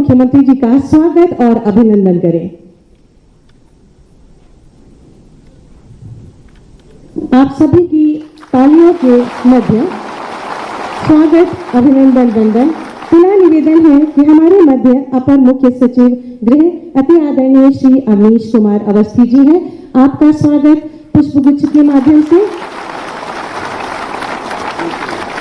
मुख्यमंत्री जी का स्वागत और अभिनंदन करें। आप सभी की तालियों के मध्य स्वागत अभिनंदन वंदन। पुनः निवेदन है कि हमारे मध्य अपर मुख्य सचिव गृह अति आदरणीय श्री अवनीश कुमार अवस्थी जी हैं। आपका स्वागत पुष्पगुच्छ के माध्यम से।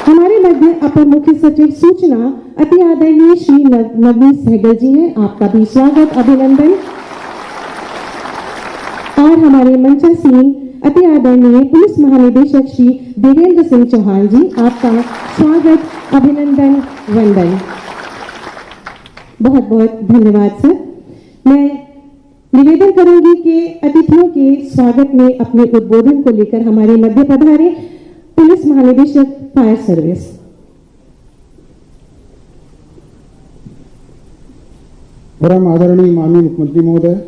हमारे मध्य अपर मुख्य सचिव सूचना अति आदरणीय श्री नवनीत सहगल जी हैं। आपका भी स्वागत अभिनंदन। और हमारे मंचासीन अति आदरणीय पुलिस महानिदेशक श्री देवेंद्र सिंह चौहान जी, आपका स्वागत अभिनंदन वंदन। बहुत बहुत धन्यवाद सर। मैं निवेदन करूंगी कि अतिथियों के स्वागत में अपने उद्बोधन को लेकर हमारे मध्य पधारे पुलिस महानिदेशक फायर सर्विस। परम आदरणीय माननीय मुख्यमंत्री महोदय,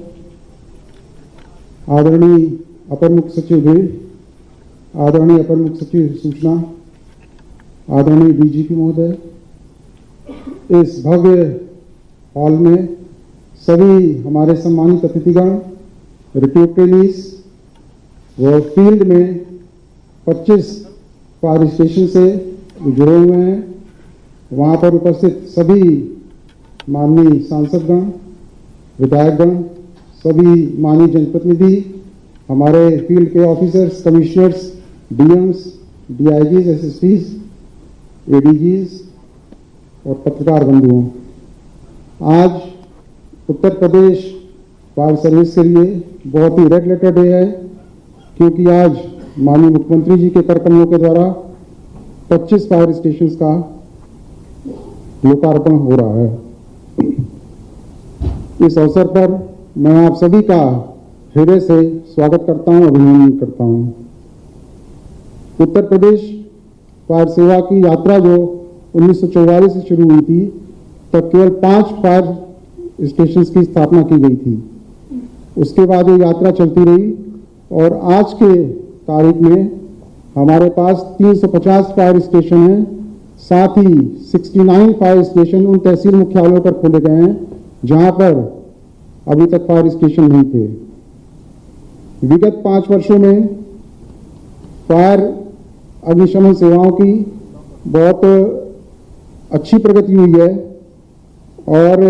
आदरणीय अपर मुख्य सचिव गृह, आदरणीय अपर मुख्य सचिव सूचना, आदरणीय डीजीपी महोदय, इस भव्य हॉल में सभी हमारे सम्मानित अतिथिगण, रिक्रूट ट्रेनीज व फील्ड में 25 फायर स्टेशन से जुड़े हुए हैं, वहां पर उपस्थित सभी माननीय सांसदगण, विधायकगण, सभी माननीय जनप्रतिनिधि, हमारे फील्ड के ऑफिसर्स, कमिश्नर्स, डीएम्स, डीआईजीज, एसएसपीज, एडीजीज और पत्रकार बंधुओं, आज उत्तर प्रदेश फायर सर्विस के लिए बहुत ही रेड लेटर डे है, क्योंकि आज माननीय मुख्यमंत्री जी के कर कमलों के द्वारा 25 फायर स्टेशन का लोकार्पण हो रहा है। इस अवसर पर मैं आप सभी का हृदय से स्वागत करता हूं, अभिनंदन करता हूं। उत्तर प्रदेश फायर सेवा की यात्रा जो 1944 से शुरू हुई थी, तब केवल 5 फायर स्टेशन की स्थापना की गई थी। उसके बाद ये यात्रा चलती रही और आज के तारीख में हमारे पास 350 फायर स्टेशन हैं। साथ ही 69 फायर स्टेशन उन तहसील मुख्यालयों पर खोले गए हैं जहां पर अभी तक फायर स्टेशन नहीं थे। विगत 5 वर्षों में फायर अग्निशमन सेवाओं की बहुत अच्छी प्रगति हुई है और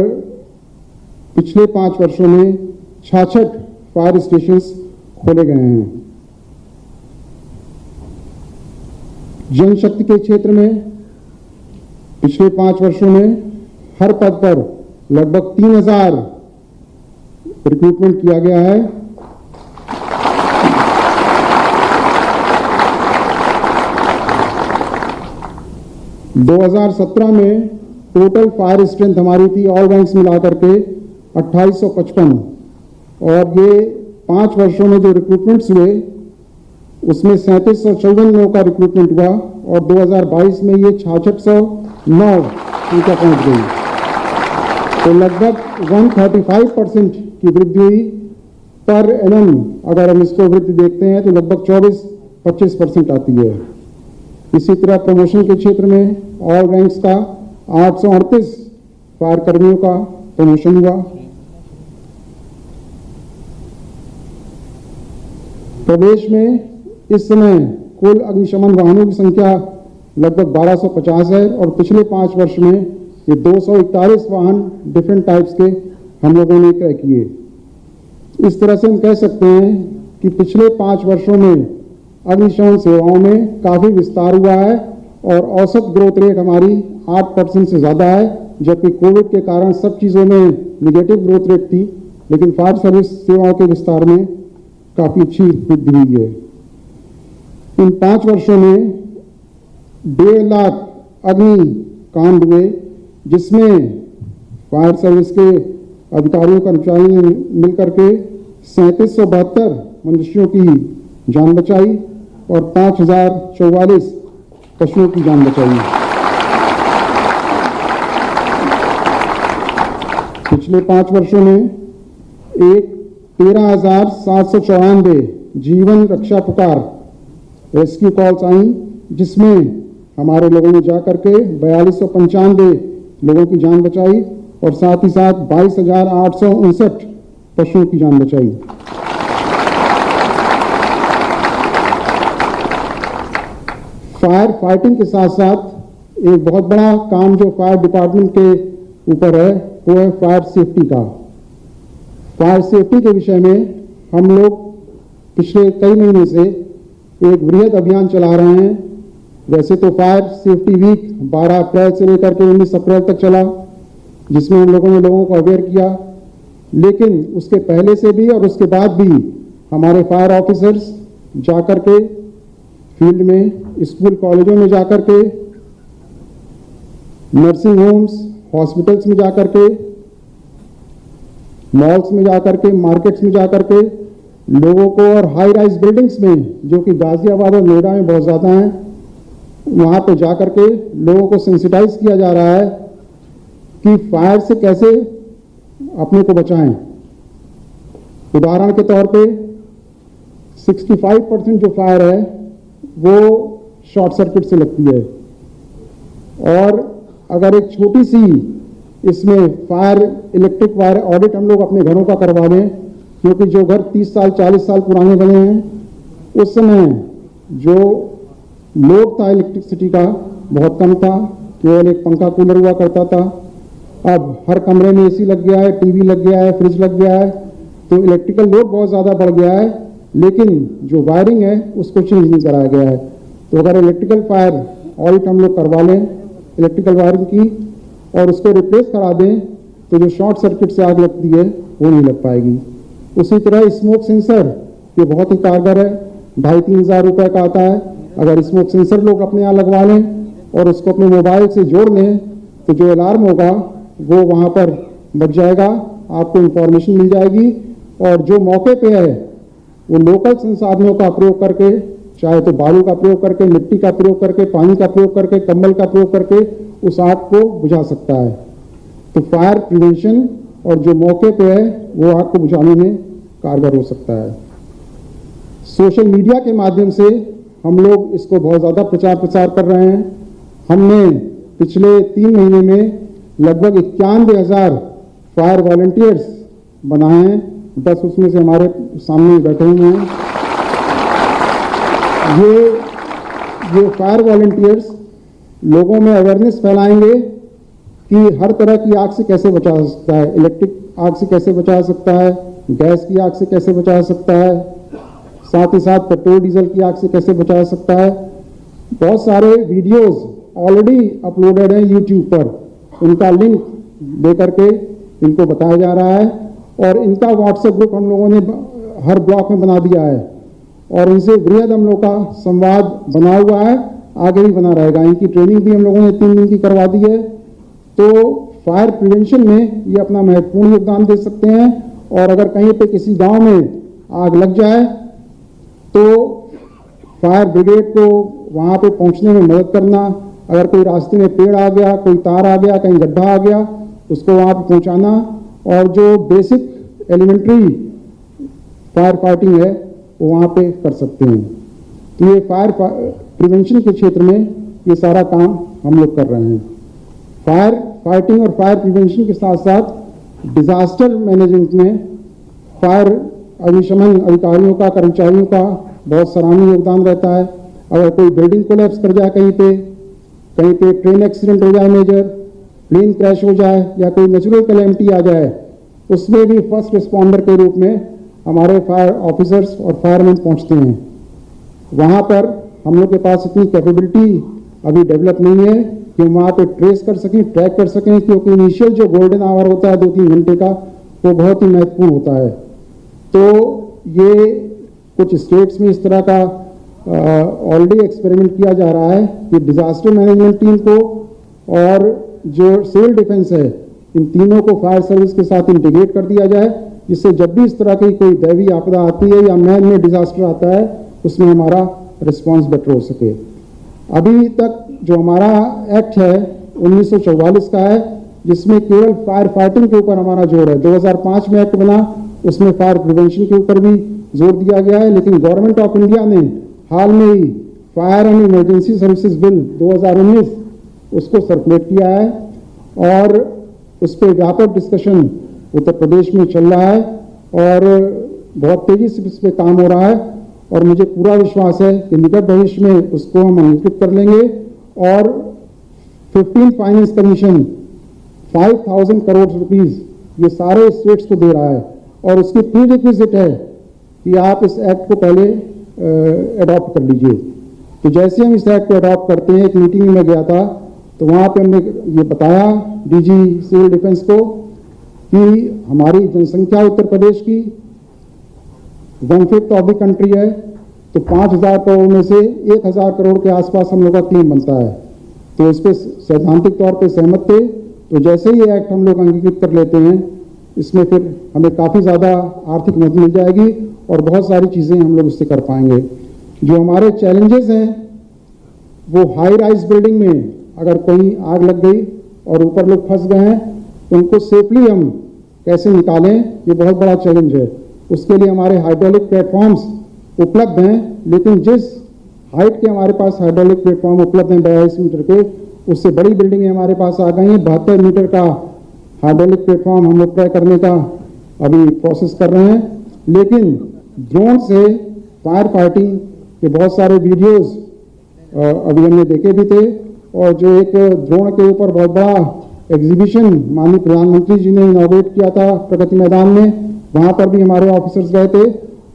पिछले 5 वर्षों में 66 फायर स्टेशन खोले गए हैं। जनशक्ति के क्षेत्र में पिछले 5 वर्षों में हर पद पर लगभग 3000 रिक्रूटमेंट किया गया है। - 2017 में टोटल फायर स्ट्रेंथ हमारी थी ऑल रैंक्स मिलाकर के 2855 और ये 5 वर्षों में जो रिक्रूटमेंट्स हुए उसमें 3754 लोगों का रिक्रूटमेंट हुआ और 2022 में ये 6609 संख्या पहुंच गई। तो लगभग 135% की वृद्धि हुई। पर एनम अगर हम इसको वृद्धि देखते हैं तो लगभग 24-25% आती है। इसी तरह प्रमोशन के क्षेत्र में ऑल रैंक्स का 838 फायर कर्मियों का प्रमोशन हुआ। प्रदेश में इस समय कुल अग्निशमन वाहनों की संख्या लगभग 1250 है और पिछले 5 वर्ष में ये 241 वाहन डिफरेंट टाइप्स के हम लोगों ने क्रय किए। इस तरह से हम कह सकते हैं कि पिछले 5 वर्षों में अग्निशमन सेवाओं में काफी विस्तार हुआ है और औसत ग्रोथ रेट हमारी 8% से ज्यादा है, जबकि कोविड के कारण सब चीजों में निगेटिव ग्रोथ रेट थी, लेकिन फायर सर्विस सेवाओं के विस्तार में काफी अच्छी वृद्धि हुई है। इन 5 वर्षों में 1.5 लाख अग्नि कांड हुए, जिसमें फायर सर्विस के अधिकारियों कर्मचारियों ने मिलकर के 3772 मनुष्यों की जान बचाई और 5044 पशुओं की जान बचाई। पिछले 5 वर्षों में 13,794 जीवन रक्षा पुकार रेस्क्यू कॉल्स आई, जिसमें हमारे लोगों ने जाकर के 4295 लोगों की जान बचाई और साथ ही साथ 22,859 पशुओं की जान बचाई। फायर फाइटिंग के साथ साथ एक बहुत बड़ा काम जो फायर डिपार्टमेंट के ऊपर है वो है फायर सेफ्टी का। फायर सेफ्टी के विषय में हम लोग पिछले कई महीने से एक वृहद अभियान चला रहे हैं। वैसे तो फायर सेफ्टी वीक 12 अप्रैल से लेकर के 19 अप्रैल तक चला, जिसमें हम लोगों ने लोगों को अवेयर किया, लेकिन उसके पहले से भी और उसके बाद भी हमारे फायर ऑफिसर्स जाकर के फील्ड में, स्कूल कॉलेजों में जाकर के, नर्सिंग होम्स, हॉस्पिटल्स में जाकर के, मॉल्स में जाकर के, मार्केट्स में जाकर के लोगों को, और हाई राइज बिल्डिंग्स में जो कि गाजियाबाद और नोएडा में बहुत ज़्यादा हैं, वहाँ पे जाकर के लोगों को सेंसिटाइज किया जा रहा है कि फायर से कैसे अपने को बचाएं। उदाहरण के तौर पे 65% जो फायर है वो शॉर्ट सर्किट से लगती है, और अगर एक छोटी सी इसमें फायर इलेक्ट्रिक वायर ऑडिट हम लोग अपने घरों का करवा लें, क्योंकि जो घर 30 साल 40 साल पुराने बने हैं उस समय जो लोड था इलेक्ट्रिसिटी का बहुत कम था, केवल एक पंखा कूलर हुआ करता था। अब हर कमरे में एसी लग गया है, टीवी लग गया है, फ्रिज लग गया है, तो इलेक्ट्रिकल लोड बहुत ज़्यादा बढ़ गया है, लेकिन जो वायरिंग है उसको चेंज नहीं कराया गया है। तो अगर इलेक्ट्रिकल फायर ऑडिट हम लोग करवा लें इलेक्ट्रिकल वायरिंग की और उसको रिप्लेस करा दें, तो जो शॉर्ट सर्किट से आग लगती है वो नहीं लग पाएगी। उसी तरह स्मोक सेंसर ये बहुत ही कारगर है, 2,500-3 हज़ार रुपये का आता है। अगर स्मोक सेंसर लोग अपने यहाँ लगवा लें और उसको अपने मोबाइल से जोड़ लें, तो जो अलार्म होगा वो वहाँ पर बज जाएगा, आपको इंफॉर्मेशन मिल जाएगी, और जो मौके पे है वो लोकल संसाधनों का प्रयोग करके, चाहे तो बालू का प्रयोग करके, मिट्टी का प्रयोग करके, पानी का प्रयोग करके, कंबल का प्रयोग करके उस आग को बुझा सकता है। तो फायर प्रिवेंशन और जो मौके पे है वो आग को बुझाने में कारगर हो सकता है। सोशल मीडिया के माध्यम से हम लोग इसको बहुत ज़्यादा प्रचार प्रसार कर रहे हैं। हमने पिछले 3 महीने में लगभग 91,000 फायर वॉलंटियर्स बनाए हैं, 10 उसमें से हमारे सामने बैठे हुए हैं। ये फायर वॉलंटियर्स लोगों में अवेयरनेस फैलाएंगे कि हर तरह की आग से कैसे बचा सकता है, इलेक्ट्रिक आग से कैसे बचा सकता है, गैस की आग से कैसे बचा सकता है, साथ ही साथ पेट्रोल डीजल की आग से कैसे बचा सकता है। बहुत सारे वीडियोस ऑलरेडी अपलोडेड हैं यूट्यूब पर, उनका लिंक दे करके इनको बताया जा रहा है, और इनका व्हाट्सएप ग्रुप हम लोगों ने हर ब्लॉक में बना दिया है, और इनसे वृहद हम लोग का संवाद बना हुआ है, आगे भी बना रहेगा। इनकी ट्रेनिंग भी हम लोगों ने 3 दिन की करवा दी है। तो फायर प्रिवेंशन में ये अपना महत्वपूर्ण योगदान दे सकते हैं, और अगर कहीं पे किसी गांव में आग लग जाए तो फायर ब्रिगेड को वहाँ पे पहुँचने में मदद करना, अगर कोई रास्ते में पेड़ आ गया, कोई तार आ गया, कहीं गड्ढा आ गया, उसको वहाँ पे पहुँचाना, और जो बेसिक एलिमेंट्री फायर फाइटिंग है वो वहाँ पे कर सकते हैं। तो ये फायर प्रिवेंशन के क्षेत्र में ये सारा काम हम लोग कर रहे हैं। फायर फाइटिंग और फायर प्रिवेंशन के साथ साथ डिजास्टर मैनेजमेंट में फायर अग्निशमन अधिकारियों का, कर्मचारियों का बहुत सराहनीय योगदान रहता है। अगर कोई बिल्डिंग कोलैप्स कर जाए, कहीं पे ट्रेन एक्सीडेंट हो जाए, मेजर प्लेन क्रैश हो जाए, या कोई नेचुरल कैलेमिटी आ जाए, उसमें भी फर्स्ट रिस्पॉन्डर के रूप में हमारे फायर ऑफिसर्स और फायरमैन पहुंचते हैं। वहाँ पर हम लोग के पास इतनी कैपेबिलिटी अभी डेवलप नहीं है कि हम वहाँ पे ट्रेस कर सकें, ट्रैक कर सकें, क्योंकि इनिशियल जो गोल्डन आवर होता है 2-3 घंटे का, वो बहुत ही महत्वपूर्ण होता है। तो ये कुछ स्टेट्स में इस तरह का ऑलरेडी एक्सपेरिमेंट किया जा रहा है कि डिजास्टर मैनेजमेंट टीम को और जो सिविल डिफेंस है, इन तीनों को फायर सर्विस के साथ इंटीग्रेट कर दिया जाए, जिससे जब भी इस तरह की कोई दैवीय आपदा आती है या मैन मेड डिजास्टर आता है, उसमें हमारा रिस्पांस बेटर हो सके। अभी तक जो हमारा एक्ट है 1944 का है, जिसमें केवल फायर फाइटिंग के ऊपर हमारा जोर है। 2005 में एक्ट बना, उसमें फायर प्रिवेंशन के ऊपर भी जोर दिया गया है, लेकिन गवर्नमेंट ऑफ इंडिया ने हाल में ही fire and emergency services bill 2019 उसको सर्कुलेट किया है, और उस पर व्यापक डिस्कशन उत्तर प्रदेश में चल रहा है और बहुत तेजी से इस पर काम हो रहा है और मुझे पूरा विश्वास है कि निकट भविष्य में उसको हम अंकित कर लेंगे और 15 फाइनेंस कमीशन 5,000 करोड़ रुपीस ये सारे स्टेट्स को दे रहा है और उसकी प्री रिक्विजिट है कि आप इस एक्ट को पहले अडॉप्ट कर लीजिए। तो जैसे हम इस एक्ट को अडॉप्ट करते हैं, एक मीटिंग में गया था तो वहाँ पे हमने ये बताया डीजी सिविल डिफेंस को कि हमारी जनसंख्या उत्तर प्रदेश की 1/5 ऑफ द कंट्री है, तो 5,000 करोड़ में से 1,000 करोड़ के आसपास हम लोग का क्लेम बनता है। तो इस पर सैद्धांतिक तौर पे सहमत थे। तो जैसे ही एक्ट हम लोग अंगीकृत कर लेते हैं, इसमें फिर हमें काफ़ी ज़्यादा आर्थिक मदद मिल जाएगी और बहुत सारी चीज़ें हम लोग उससे कर पाएंगे। जो हमारे चैलेंजेस हैं वो हाई राइज बिल्डिंग में अगर कहीं आग लग गई और ऊपर लोग फंस गए हैं तो उनको सेफली हम कैसे निकालें, ये बहुत बड़ा चैलेंज है। उसके लिए हमारे हाइड्रोलिक प्लेटफॉर्म्स उपलब्ध हैं, लेकिन जिस हाइट के हमारे पास हाइड्रोलिक प्लेटफॉर्म उपलब्ध हैं 42 मीटर के, उससे बड़ी बिल्डिंगें हमारे पास आ गई हैं। 72 मीटर का हाइड्रोलिक प्लेटफॉर्म हम लोग तय करने का अभी प्रोसेस कर रहे हैं। लेकिन ड्रोन से फायर फाइटिंग के बहुत सारे वीडियोस अभी हमने देखे भी थे और जो एक ड्रोन के ऊपर बहुत बड़ा एग्जीबिशन माननीय प्रधानमंत्री जी ने इनॉग्रेट किया था प्रगति मैदान में, वहाँ पर भी हमारे ऑफिसर्स गए थे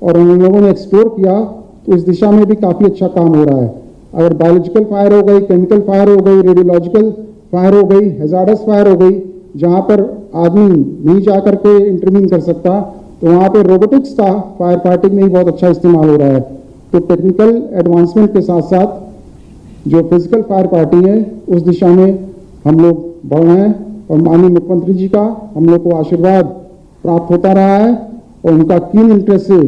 और उन लोगों ने एक्सप्लोर किया। तो इस दिशा में भी काफ़ी अच्छा काम हो रहा है। अगर बायोलॉजिकल फायर हो गई, केमिकल फायर हो गई, रेडियोलॉजिकल फायर हो गई, हैजार्डस फायर हो गई, जहाँ पर आदमी नहीं जा करके इंटरवीन कर सकता, तो वहाँ पे रोबोटिक्स का फायर फाइटिंग में भी बहुत अच्छा इस्तेमाल हो रहा है। तो टेक्निकल एडवांसमेंट के साथ साथ जो फिजिकल फायर फाइटिंग है उस दिशा में हम लोग बढ़ रहे हैं और माननीय मुख्यमंत्री जी का हम लोग को आशीर्वाद प्राप्त होता रहा है और उनका कीन इंटरेस्ट से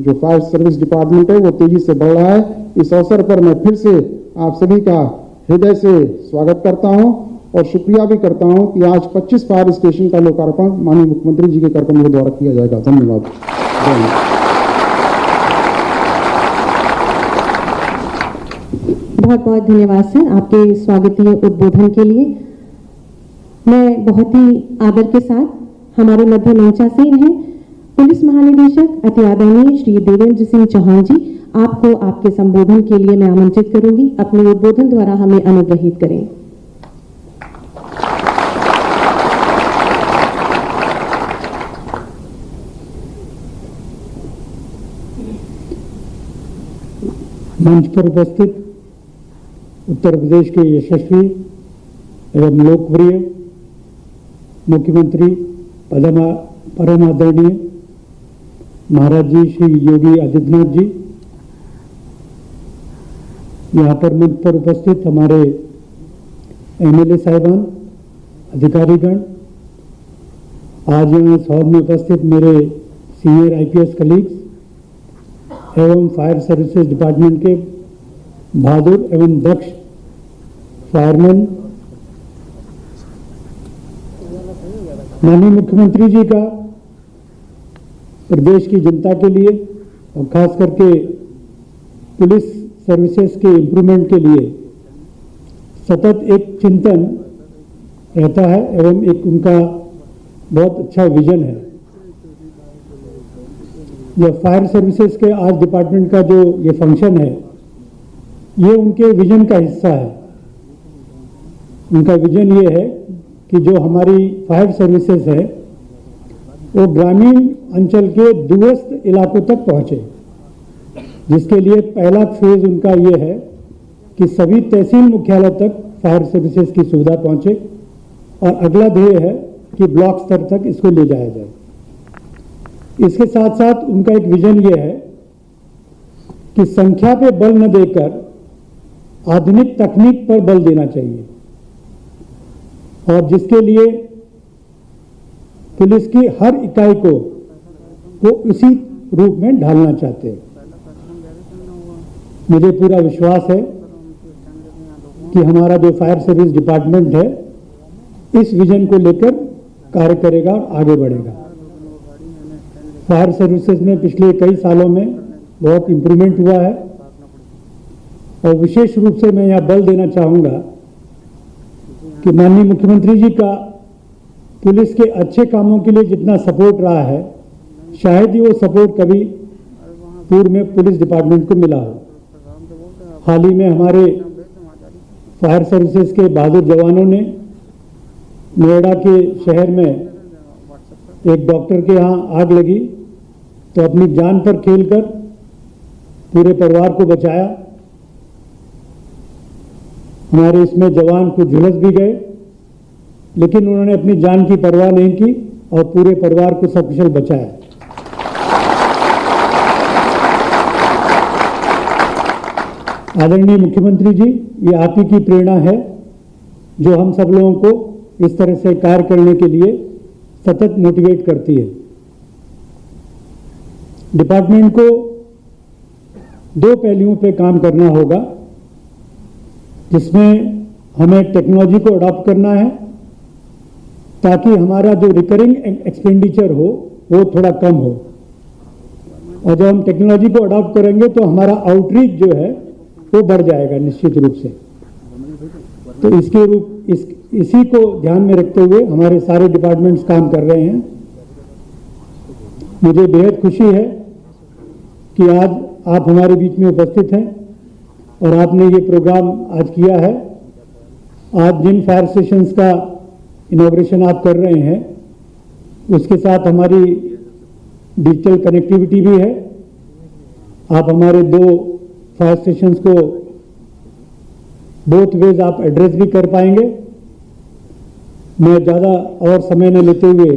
जो फायर सर्विस डिपार्टमेंट है वो तेजी से बढ़ रहा है। इस अवसर पर मैं फिर से आप सभी का हृदय से स्वागत करता हूं और शुक्रिया भी करता हूं कि आज 25 फायर स्टेशन का लोकार्पण माननीय मुख्यमंत्री जी के कार्यक्रम के द्वारा किया जाएगा। धन्यवाद। बहुत बहुत धन्यवाद सर आपके स्वागतीय उद्बोधन के लिए। मैं बहुत ही आदर के साथ हमारे मध्य मंचासीन हैं पुलिस महानिदेशक अति आदरणीय श्री देवेंद्र सिंह चौहान जी, आपको आपके संबोधन के लिए मैं आमंत्रित करूंगी। अपने उद्बोधन द्वारा हमें अनुग्रहित करें। मंच पर उपस्थित उत्तर प्रदेश के यशस्वी एवं लोकप्रिय मुख्यमंत्री परम आदरणीय महाराज जी श्री योगी आदित्यनाथ जी, यहाँ पर मंच पर उपस्थित हमारे एमएलए साहिबान, अधिकारीगण, आज यहाँ इस हॉल में उपस्थित मेरे सीनियर आईपीएस कलीग्स एवं फायर सर्विसेज डिपार्टमेंट के बहादुर एवं दक्ष फायरमैन, माननीय मुख्यमंत्री जी का प्रदेश की जनता के लिए और खास करके पुलिस सर्विसेज के इम्प्रूवमेंट के लिए सतत एक चिंतन रहता है एवं एक उनका बहुत अच्छा विजन है। यह फायर सर्विसेज के आज डिपार्टमेंट का जो ये फंक्शन है, ये उनके विजन का हिस्सा है। उनका विजन ये है कि जो हमारी फायर सर्विसेज है वो ग्रामीण अंचल के दूरस्थ इलाकों तक पहुंचे, जिसके लिए पहला फेज उनका ये है कि सभी तहसील मुख्यालय तक फायर सर्विसेज की सुविधा पहुंचे और अगला ध्येय है कि ब्लॉक स्तर तक इसको ले जाया जाए। इसके साथ साथ उनका एक विजन ये है कि संख्या पे बल न देकर आधुनिक तकनीक पर बल देना चाहिए और जिसके लिए पुलिस की हर इकाई को वो इसी रूप में ढालना चाहते हैं। मुझे पूरा विश्वास है कि हमारा जो फायर सर्विस डिपार्टमेंट है इस विजन को लेकर कार्य करेगा और आगे बढ़ेगा। फायर सर्विसेज में पिछले कई सालों में बहुत इम्प्रूवमेंट हुआ है और विशेष रूप से मैं यहाँ बल देना चाहूँगा कि माननीय मुख्यमंत्री जी का पुलिस के अच्छे कामों के लिए जितना सपोर्ट रहा है, शायद ही वो सपोर्ट कभी पूर्व में पुलिस डिपार्टमेंट को मिला हो। हाल ही में हमारे फायर सर्विसेज के बहादुर जवानों ने नोएडा के शहर में एक डॉक्टर के यहाँ आग लगी तो अपनी जान पर खेलकर पूरे परिवार को बचाया। हमारे इसमें जवान कुछ झुलस भी गए, लेकिन उन्होंने अपनी जान की परवाह नहीं की और पूरे परिवार को सकुशल बचाया। आदरणीय मुख्यमंत्री जी, ये आप ही की प्रेरणा है जो हम सब लोगों को इस तरह से कार्य करने के लिए सतत मोटिवेट करती है। डिपार्टमेंट को दो पहलुओं पे काम करना होगा, जिसमें हमें टेक्नोलॉजी को अडॉप्ट करना है ताकि हमारा जो रिकरिंग एक्सपेंडिचर हो वो थोड़ा कम हो, और जब हम टेक्नोलॉजी को अडॉप्ट करेंगे तो हमारा आउटरीच जो है वो बढ़ जाएगा निश्चित रूप से। तो इसी को ध्यान में रखते हुए हमारे सारे डिपार्टमेंट्स काम कर रहे हैं। मुझे बेहद खुशी है कि आज आप हमारे बीच में उपस्थित हैं और आपने ये प्रोग्राम आज किया है। आज जिन फायर स्टेशंस का इनॉग्रेशन आप कर रहे हैं उसके साथ हमारी डिजिटल कनेक्टिविटी भी है। आप हमारे 2 फायर स्टेशंस को बोथ वेज आप एड्रेस भी कर पाएंगे। मैं ज़्यादा और समय न लेते हुए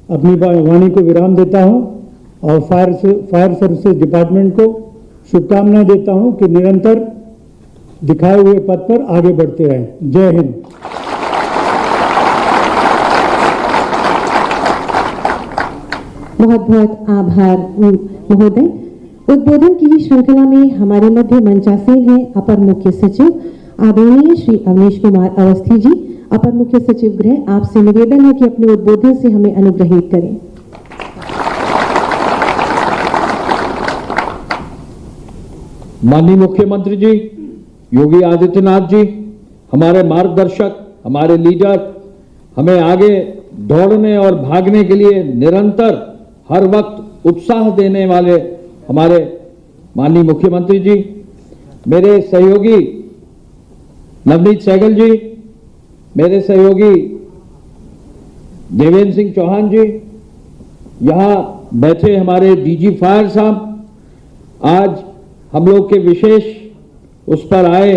अपनी वाणी को विराम देता हूं और फायर सर्विसेज डिपार्टमेंट को शुभकामनाएं देता हूं कि निरंतर दिखाए हुए पथ पर आगे बढ़ते रहें। जय हिंद। बहुत बहुत आभार महोदय। उद्बोधन की श्रृंखला में हमारे मध्य मंचासीन हैं अपर मुख्य सचिव आदरणीय श्री अवनीश कुमार अवस्थी जी। अपर मुख्य सचिव गृह, आपसे निवेदन है कि अपने उद्बोधन से हमें अनुग्रहित करें। माननीय मुख्यमंत्री जी योगी आदित्यनाथ जी, हमारे मार्गदर्शक, हमारे लीडर, हमें आगे दौड़ने और भागने के लिए निरंतर हर वक्त उत्साह देने वाले हमारे माननीय मुख्यमंत्री जी, मेरे सहयोगी नवनीत सहगल जी, मेरे सहयोगी देवेंद्र सिंह चौहान जी, यहां बैठे हमारे डीजी फायर साहब, आज हम लोग के विशेष उस पर आए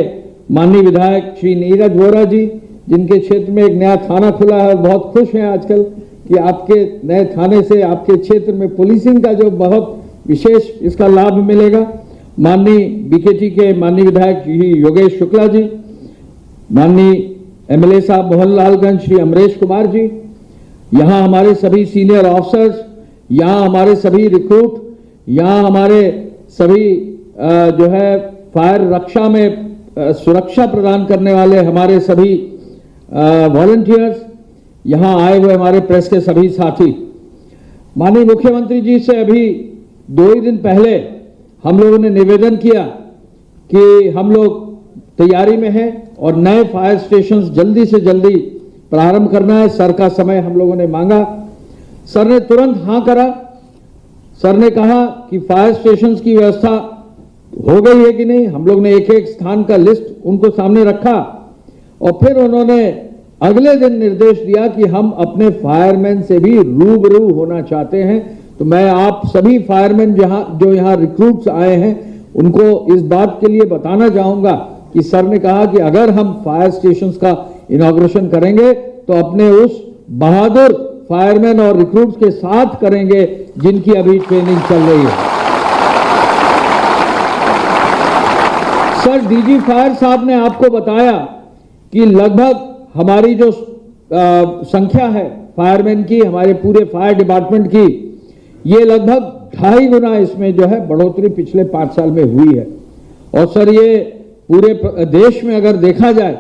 माननीय विधायक श्री नीरज वोरा जी, जिनके क्षेत्र में एक नया थाना खुला है। बहुत खुश हैं आजकल कि आपके नए थाने से आपके क्षेत्र में पुलिसिंग का जो बहुत विशेष इसका लाभ मिलेगा। माननीय बीकेटी के माननीय विधायक श्री योगेश शुक्ला जी, माननीय एमएलए साहब मोहनलालगंज श्री अमरेश कुमार जी, यहाँ हमारे सभी सीनियर ऑफिसर्स, यहाँ हमारे सभी रिक्रूट, यहाँ हमारे सभी जो है फायर रक्षा में सुरक्षा प्रदान करने वाले हमारे सभी वॉलंटियर्स, यहाँ आए हुए हमारे प्रेस के सभी साथी। माननीय मुख्यमंत्री जी से अभी 2 ही दिन पहले हम लोगों ने निवेदन किया कि हम लोग तैयारी में हैं और नए फायर स्टेशंस जल्दी से जल्दी प्रारंभ करना है। सर का समय हम लोगों ने मांगा, सर ने तुरंत हाँ करा। सर ने कहा कि फायर स्टेशंस की व्यवस्था हो गई है कि नहीं। हम लोग ने एक एक स्थान का लिस्ट उनको सामने रखा और फिर उन्होंने अगले दिन निर्देश दिया कि हम अपने फायरमैन से भी रूबरू होना चाहते हैं। तो मैं आप सभी फायरमैन जो यहाँ रिक्रूट्स आए हैं उनको इस बात के लिए बताना चाहूंगा कि सर ने कहा कि अगर हम फायर स्टेशंस का इनॉग्रेशन करेंगे तो अपने उस बहादुर फायरमैन और रिक्रूट्स के साथ करेंगे जिनकी अभी ट्रेनिंग चल रही है। सर डीजी फायर साहब ने आपको बताया कि लगभग हमारी जो संख्या है फायरमैन की, हमारे पूरे फायर डिपार्टमेंट की, ये लगभग 2.5 गुना इसमें जो है बढ़ोतरी पिछले 5 साल में हुई है। और सर ये पूरे देश में अगर देखा जाए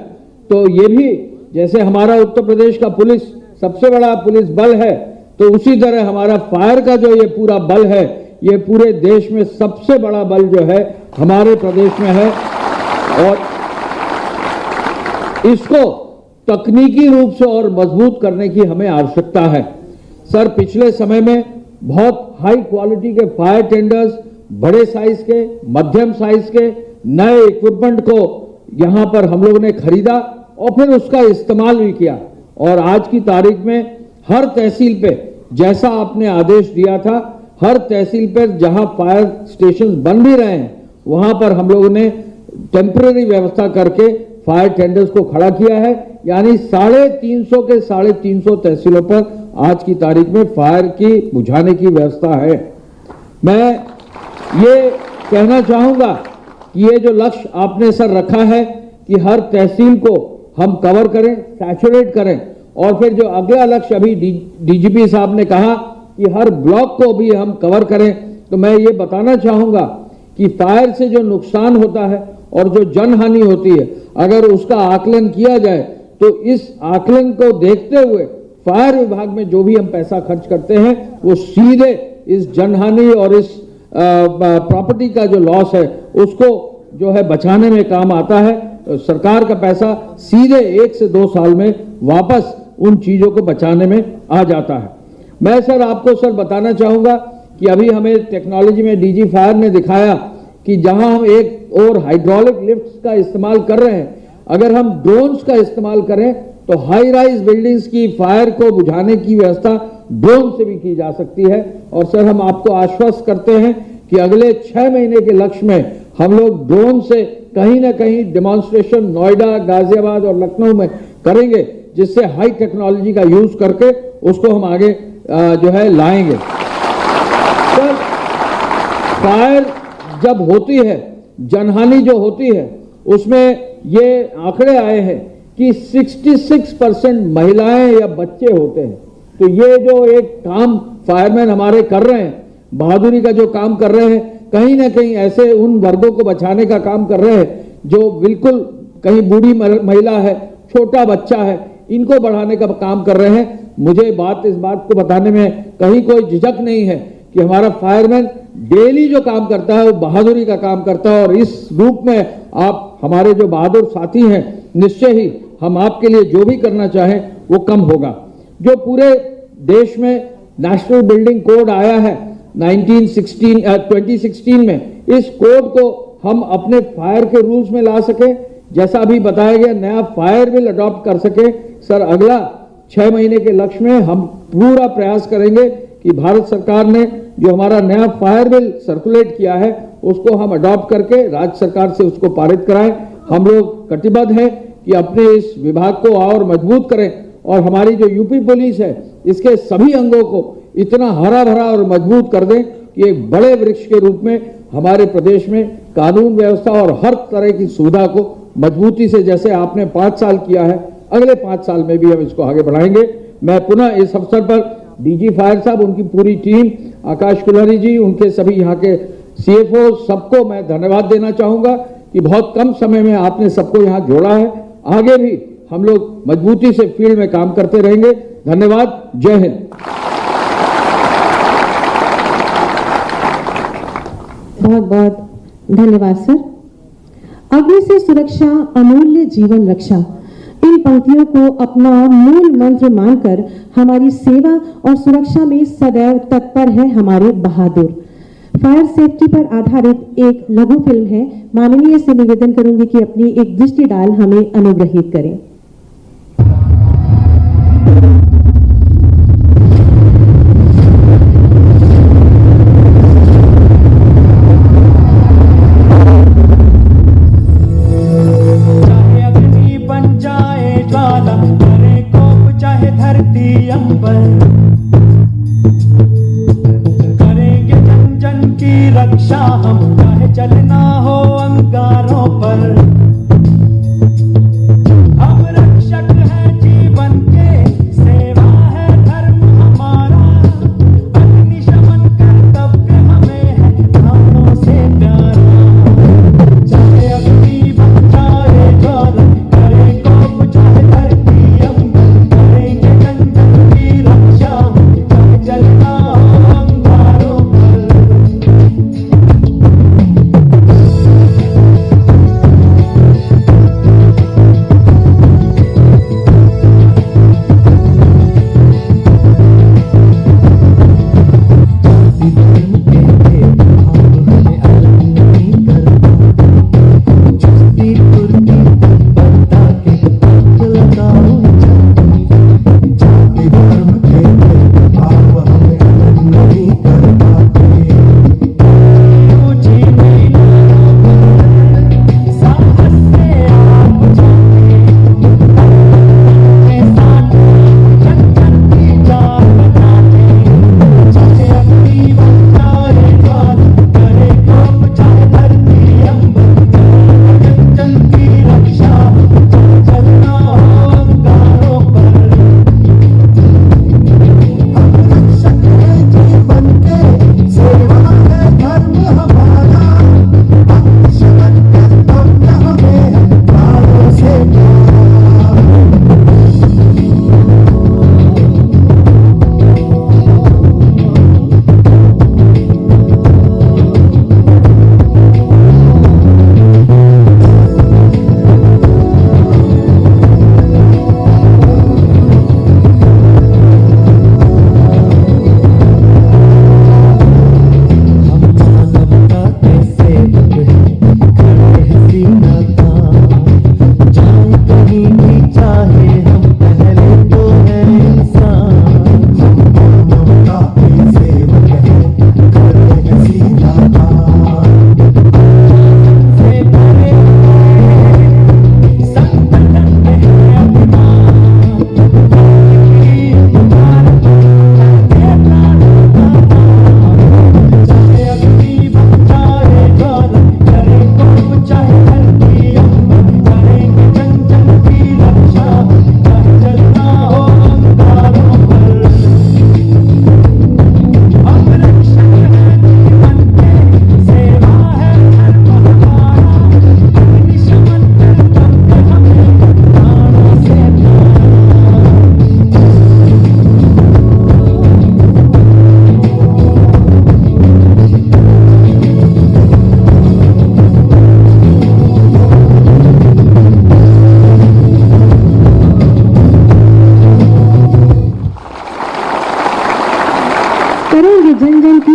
तो ये भी जैसे हमारा उत्तर प्रदेश का पुलिस सबसे बड़ा पुलिस बल है, तो उसी तरह हमारा फायर का जो ये पूरा बल है, ये पूरे देश में सबसे बड़ा बल जो है हमारे प्रदेश में है। और इसको तकनीकी रूप से और मजबूत करने की हमें आवश्यकता है। सर, पिछले समय में बहुत हाई क्वालिटी के फायर टेंडर्स, बड़े साइज के, मध्यम साइज के नए इक्विपमेंट को यहां पर हम लोगों ने खरीदा और फिर उसका इस्तेमाल भी किया। और आज की तारीख में हर तहसील पे, जैसा आपने आदेश दिया था, हर तहसील पर जहां फायर स्टेशन बन भी रहे हैं, वहां पर हम लोगों ने टेम्पररी व्यवस्था करके फायर टेंडर्स को खड़ा किया है। यानी 350 के 350 तहसीलों पर आज की तारीख में फायर की बुझाने की व्यवस्था है। मैं ये कहना चाहूंगा कि ये जो लक्ष्य आपने सर रखा है कि हर तहसील को हम कवर करें, सैचुरेट करें, और फिर जो अगला लक्ष्य अभी डीजीपी साहब ने कहा कि हर ब्लॉक को भी हम कवर करें, तो मैं ये बताना चाहूंगा कि फायर से जो नुकसान होता है और जो जनहानि होती है, अगर उसका आकलन किया जाए तो इस आकलन को देखते हुए फायर विभाग में जो भी हम पैसा खर्च करते हैं वो सीधे इस जनहानि और इस प्रॉपर्टी का जो लॉस है उसको जो है बचाने में काम आता है। सरकार का पैसा सीधे 1 से 2 साल में वापस उन चीजों को बचाने में आ जाता है। मैं सर आपको सर बताना चाहूंगा कि अभी हमें टेक्नोलॉजी में डीजी फायर ने दिखाया कि जहां हम एक और हाइड्रोलिक लिफ्ट्स का इस्तेमाल कर रहे हैं, अगर हम ड्रोन्स का इस्तेमाल करें तो हाई राइज बिल्डिंग्स की फायर को बुझाने की व्यवस्था ड्रोन से भी की जा सकती है। और सर हम आपको आश्वस्त करते हैं कि अगले 6 महीने के लक्ष्य में हम लोग ड्रोन से कहीं ना कहीं डेमोन्स्ट्रेशन नोएडा, गाजियाबाद और लखनऊ में करेंगे, जिससे हाई टेक्नोलॉजी का यूज करके उसको हम आगे जो है लाएंगे। सर, फायर जब होती है, जनहानि जो होती है, उसमें ये आंकड़े आए हैं कि 66% महिलाएं या बच्चे होते हैं। तो ये जो एक काम फायरमैन हमारे कर रहे हैं, बहादुरी का जो काम कर रहे हैं, कहीं ना कहीं ऐसे उन वर्गों को बचाने का काम कर रहे हैं जो बिल्कुल कहीं बूढ़ी महिला है, छोटा बच्चा है, इनको बढ़ाने का काम कर रहे हैं। मुझे इस बात को बताने में कहीं कोई झिझक नहीं है कि हमारा फायरमैन डेली जो काम करता है वो बहादुरी का काम करता है। और इस रूप में आप हमारे जो बहादुर साथी हैं, निश्चय ही हम आपके लिए जो भी करना चाहें वो कम होगा। जो पूरे देश में नेशनल बिल्डिंग कोड आया है 2016 में, इस कोड को हम अपने फायर के रूल्स में ला सके, जैसा अभी बताया गया नया फायर बिल अडॉप्ट कर सके। सर, अगला 6 महीने के लक्ष्य में हम पूरा प्रयास करेंगे कि भारत सरकार ने जो हमारा नया फायर बिल सर्कुलेट किया है उसको हम अडॉप्ट करके राज्य सरकार से उसको पारित कराएं। हम लोग कटिबद्ध हैं कि अपने इस विभाग को और मजबूत करें और हमारी जो यूपी पुलिस है इसके सभी अंगों को इतना हरा भरा और मजबूत कर दें कि एक बड़े वृक्ष के रूप में हमारे प्रदेश में कानून व्यवस्था और हर तरह की सुविधा को मजबूती से, जैसे आपने 5 साल किया है, अगले 5 साल में भी हम इसको आगे बढ़ाएंगे। मैं पुनः इस अवसर पर डीजी फायर साहब, उनकी पूरी टीम, आकाश कुलहरी जी, उनके सभी यहाँ के सीएफओ, सबको मैं धन्यवाद देना चाहूंगा कि बहुत कम समय में आपने सबको यहाँ जोड़ा है। आगे भी हम लोग मजबूती से फील्ड में काम करते रहेंगे। धन्यवाद। जय हिंद। बहुत बहुत धन्यवाद सर। अग्नि से सुरक्षा, अमूल्य जीवन रक्षा, इन पंक्तियों को अपना मूल मंत्र मानकर हमारी सेवा और सुरक्षा में सदैव तत्पर है हमारे बहादुर। फायर सेफ्टी पर आधारित एक लघु फिल्म है। माननीय से निवेदन करूंगी कि अपनी एक दृष्टि डाल हमें अनुग्रहित करें। करेंगे जन जन की रक्षा हम, चाहे चलना हो अंगारों पर। हम रक्षक हैं जीवन के, सेवा है धर्म हमारा। अग्निशमन कर्तव्य हमें है प्राणों से प्यारा। चाहे अग्नि बन जाए ज्वाला, करे कोप चाहे धरती अंबर। करेंगे जन जन की रक्षा हम, चाहे चलना हो अंगारों पर।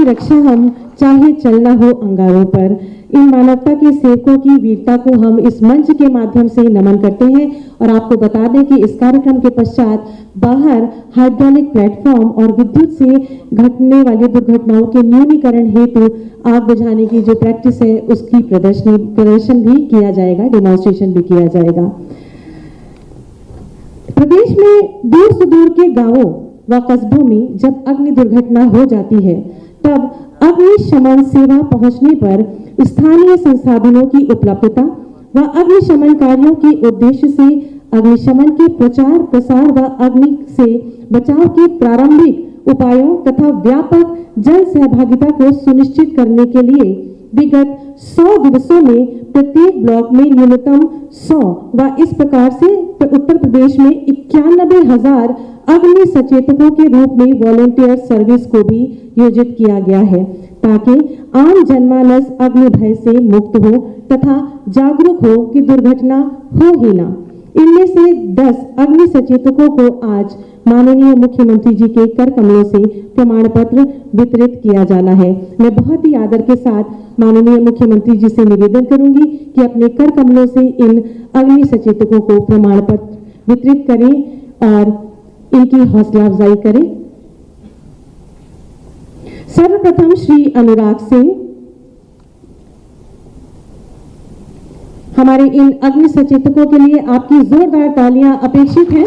रक्षा हम चाहे चलना हो अंगारों पर। इन मानवता के सेवकों की वीरता को हम इस मंच के माध्यम से नमन करते हैं और आपको बता दें कि इस कार्यक्रम के पश्चात बाहर हाइड्रोलिक प्लेटफॉर्म और विद्युत से घटने वाली दुर्घटनाओं के न्यूनीकरण हेतु आग बुझाने की जो प्रैक्टिस है उसकी प्रदर्शन भी किया जाएगा, डेमोन्स्ट्रेशन भी किया जाएगा। प्रदेश में दूर सुदूर के गांवों व कस्बों में जब अग्नि दुर्घटना हो जाती है तब अग्निशमन सेवा पहुंचने पर स्थानीय संसाधनों की उपलब्धता व अग्निशमन कार्यों के उद्देश्य से अग्निशमन के प्रचार प्रसार व अग्नि से बचाव के प्रारंभिक उपायों तथा व्यापक जन सहभागिता को सुनिश्चित करने के लिए विगत 100 दिवसों में प्रत्येक ब्लॉक में न्यूनतम 100 व इस प्रकार से उत्तर प्रदेश में 91,000 अग्नि सचेतकों के रूप में वॉलंटियर सर्विस को भी योजित किया गया है ताकि आम जनमानस अग्नि भय से मुक्त हो तथा जागरूक हो कि दुर्घटना हो ही ना। इनमें से 10 अग्नि सचेतकों को आज माननीय मुख्यमंत्री जी के कर कमलों से प्रमाण पत्र वितरित किया जाना है। मैं बहुत ही आदर के साथ माननीय मुख्यमंत्री जी से निवेदन करूंगी कि अपने कर कमलों से इन अग्नि सचेतकों को प्रमाण पत्र वितरित करें और इनकी हौसला अफजाई करें। सर्वप्रथम श्री अनुराग सिंह हमारे इन अग्नि सचेतकों के लिए आपकी जोरदार तालियां अपेक्षित हैं।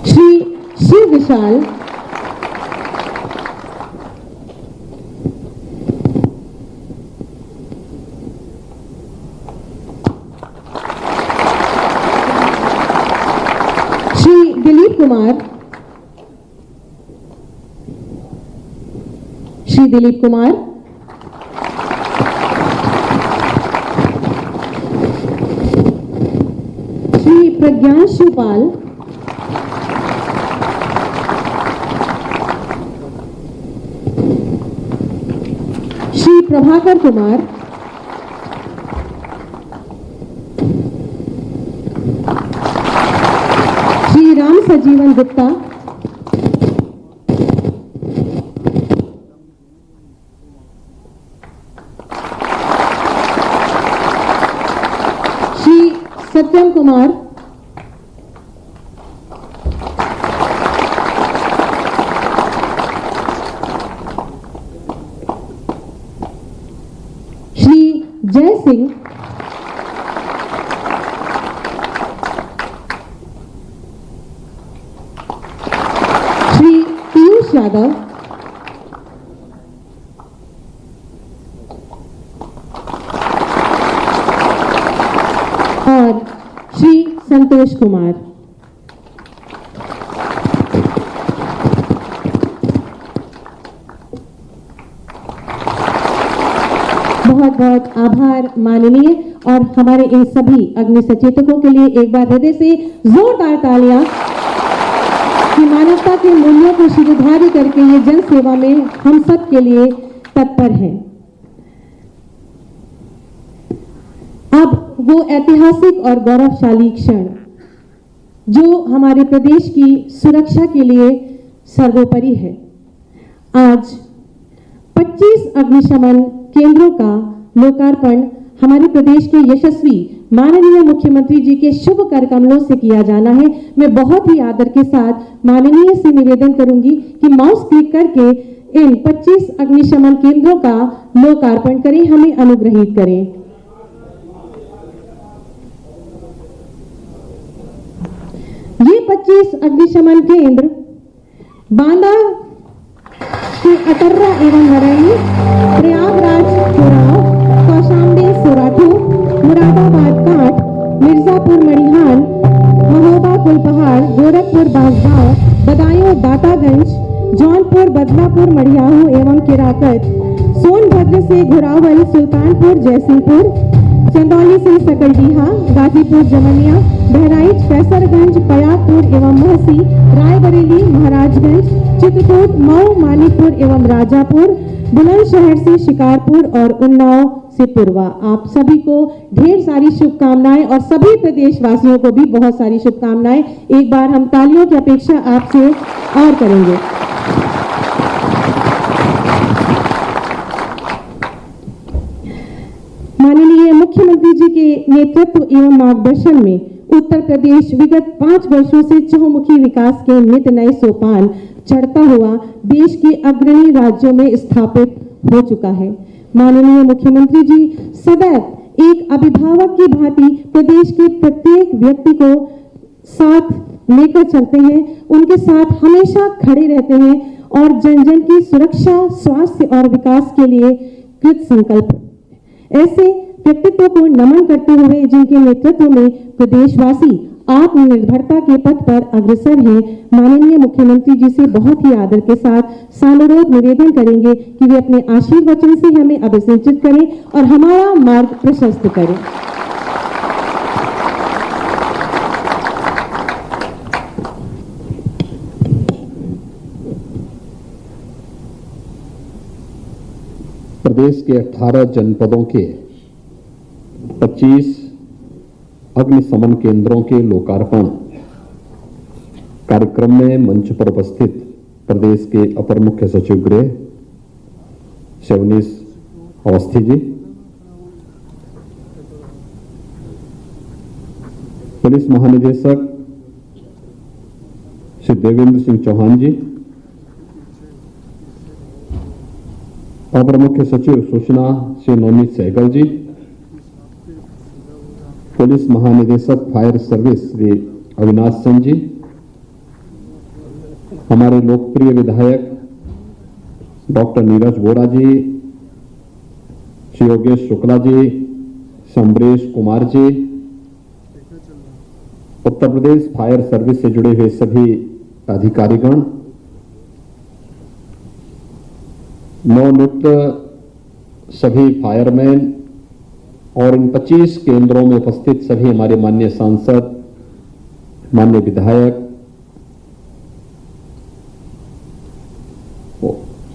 श्री शिव विशाल श्री दिलीप कुमार, श्री दिलीप कुमार, श्री प्रज्ञांशु पाल, श्री प्रभाकर कुमार, श्री राम सजीवन गुप्ता, श्री सत्यम कुमार, श्री जय सिंह, श्री पीयूष यादव, और श्री संतोष कुमार। बहुत बहुत आभार माननीय, और हमारे इन सभी अग्नि सचेतकों के लिए एक बार हृदय से जोरदार तालियां कि मानवता के मूल्यों को शिरोधार्य करके ये जन सेवा में हम सब के लिए तत्पर हैं। अब वो ऐतिहासिक और गौरवशाली क्षण जो हमारे प्रदेश की सुरक्षा के लिए सर्वोपरि है। आज 25 अग्निशमन केंद्रों का लोकार्पण हमारे प्रदेश के यशस्वी माननीय मुख्यमंत्री जी के शुभ कर कमलों से किया जाना है। मैं बहुत ही आदर के साथ माननीय से निवेदन करूंगी कि माउस क्लिक करके इन 25 अग्निशमन केंद्रों का लोकार्पण करें, हमें अनुग्रहित करें। ये 25 अग्निशमन केंद्र बांदा के अटर्रा एवं हरणी, प्रयागराज चुराव, कौशाम्बी सोराठू, मुरादाबाद कांठ, मिर्जापुर मड़िहान, महोबा कुलपहाड़, गोरखपुर बांसगांव, बदायूं दातागंज, जौनपुर बदलापुर मड़ियाहू एवं किराकत, सोनभद्र से घुरावल, सुल्तानपुर जयसिंहपुर, चंदौली से सकलडीहा, गाजीपुर जमनिया, बहराइच फैसरगंज, पयागपुर एवं महसी, रायबरेली, महाराजगंज, चित्रकूट, मऊ, मानीपुर एवं राजापुर, बुलंदशहर से शिकारपुर और उन्नाव से पूर्वा। आप सभी को ढेर सारी शुभकामनाएं और सभी प्रदेशवासियों को भी बहुत सारी शुभकामनाएं। एक बार हम तालियों की अपेक्षा आपसे और करेंगे। माननीय मुख्यमंत्री जी के नेतृत्व एवं मार्गदर्शन में उत्तर प्रदेश विगत 5 वर्षों से चहुमुखी विकास के नित नए सोपान चढ़ता हुआ देश के अग्रणी राज्यों में स्थापित हो चुका है। माननीय मुख्यमंत्री जी सदैव एक अभिभावक की भांति प्रदेश के प्रत्येक व्यक्ति को साथ लेकर चलते हैं, उनके साथ हमेशा खड़े रहते हैं और जन जन की सुरक्षा, स्वास्थ्य और विकास के लिए कृत संकल्प। ऐसे व्यक्तित्व को नमन करते हुए जिनके नेतृत्व में प्रदेशवासी आत्मनिर्भरता के पथ पर अग्रसर हैं, माननीय मुख्यमंत्री जी से बहुत ही आदर के साथ सानुरोध निवेदन करेंगे कि वे अपने आशीर्वचन से हमें अभिषेचित करें और हमारा मार्ग प्रशस्त करें। प्रदेश के 18 जनपदों के 25 अग्निशमन केंद्रों के लोकार्पण कार्यक्रम में मंच पर उपस्थित प्रदेश के अपर मुख्य सचिव गृह शवनीश अवस्थी जी, पुलिस महानिदेशक श्री देवेंद्र सिंह चौहान जी, अपर मुख्य सचिव सूचना श्री नवनीत सहगल जी, पुलिस महानिदेशक फायर सर्विस श्री अविनाश सिंह जी, हमारे लोकप्रिय विधायक डॉक्टर नीरज वोरा जी, श्री योगेश शुक्ला जी, श्री अम्बरेश कुमार जी, उत्तर प्रदेश फायर सर्विस से जुड़े हुए सभी अधिकारीगण, नवनियुक्त सभी फायरमैन और इन 25 केंद्रों में उपस्थित सभी हमारे माननीय सांसद, माननीय विधायक,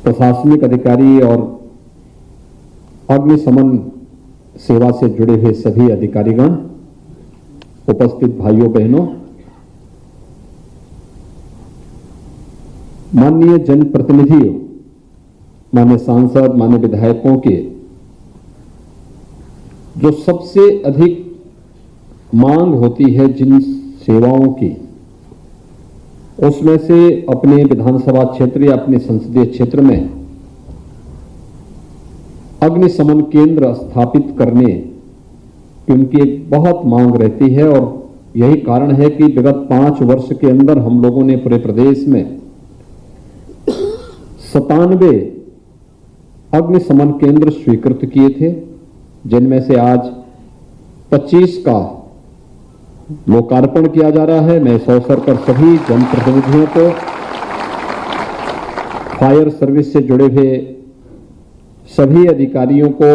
प्रशासनिक अधिकारी और अग्निशमन सेवा से जुड़े हुए सभी अधिकारीगण, उपस्थित भाइयों बहनों, माननीय जनप्रतिनिधियों, माननीय सांसद, माननीय विधायकों के जो सबसे अधिक मांग होती है जिन सेवाओं की, उसमें से अपने विधानसभा क्षेत्र या अपने संसदीय क्षेत्र में अग्निशमन केंद्र स्थापित करने की उनकी एक बहुत मांग रहती है। और यही कारण है कि विगत 5 वर्ष के अंदर हम लोगों ने पूरे प्रदेश में 97 अग्निशमन केंद्र स्वीकृत किए थे, जिनमें से आज 25 का लोकार्पण किया जा रहा है। मैं इस अवसर पर सभी जनप्रतिनिधियों को, फायर सर्विस से जुड़े हुए सभी अधिकारियों को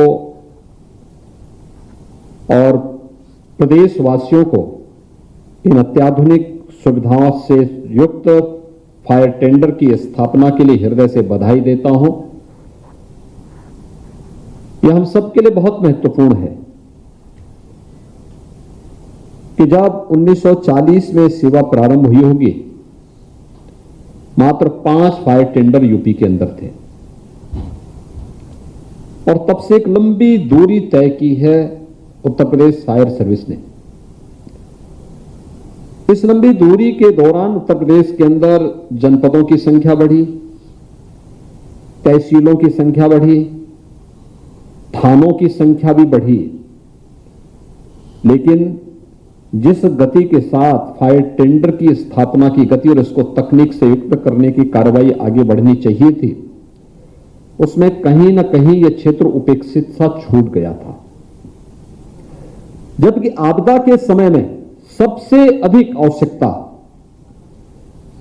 और प्रदेशवासियों को इन अत्याधुनिक सुविधाओं से युक्त फायर टेंडर की स्थापना के लिए हृदय से बधाई देता हूं। यह हम सबके लिए बहुत महत्वपूर्ण है कि जब 1940 में सेवा प्रारंभ हुई होगी, मात्र 5 फायर टेंडर यूपी के अंदर थे और तब से एक लंबी दूरी तय की है उत्तर प्रदेश फायर सर्विस ने। इस लंबी दूरी के दौरान उत्तर प्रदेश के अंदर जनपदों की संख्या बढ़ी, तहसीलों की संख्या बढ़ी, थानों की संख्या भी बढ़ी, लेकिन जिस गति के साथ फायर टेंडर की स्थापना की गति और इसको तकनीक से युक्त करने की कार्रवाई आगे बढ़नी चाहिए थी, उसमें कहीं ना कहीं यह क्षेत्र उपेक्षित सा छूट गया था। जबकि आपदा के समय में सबसे अधिक आवश्यकता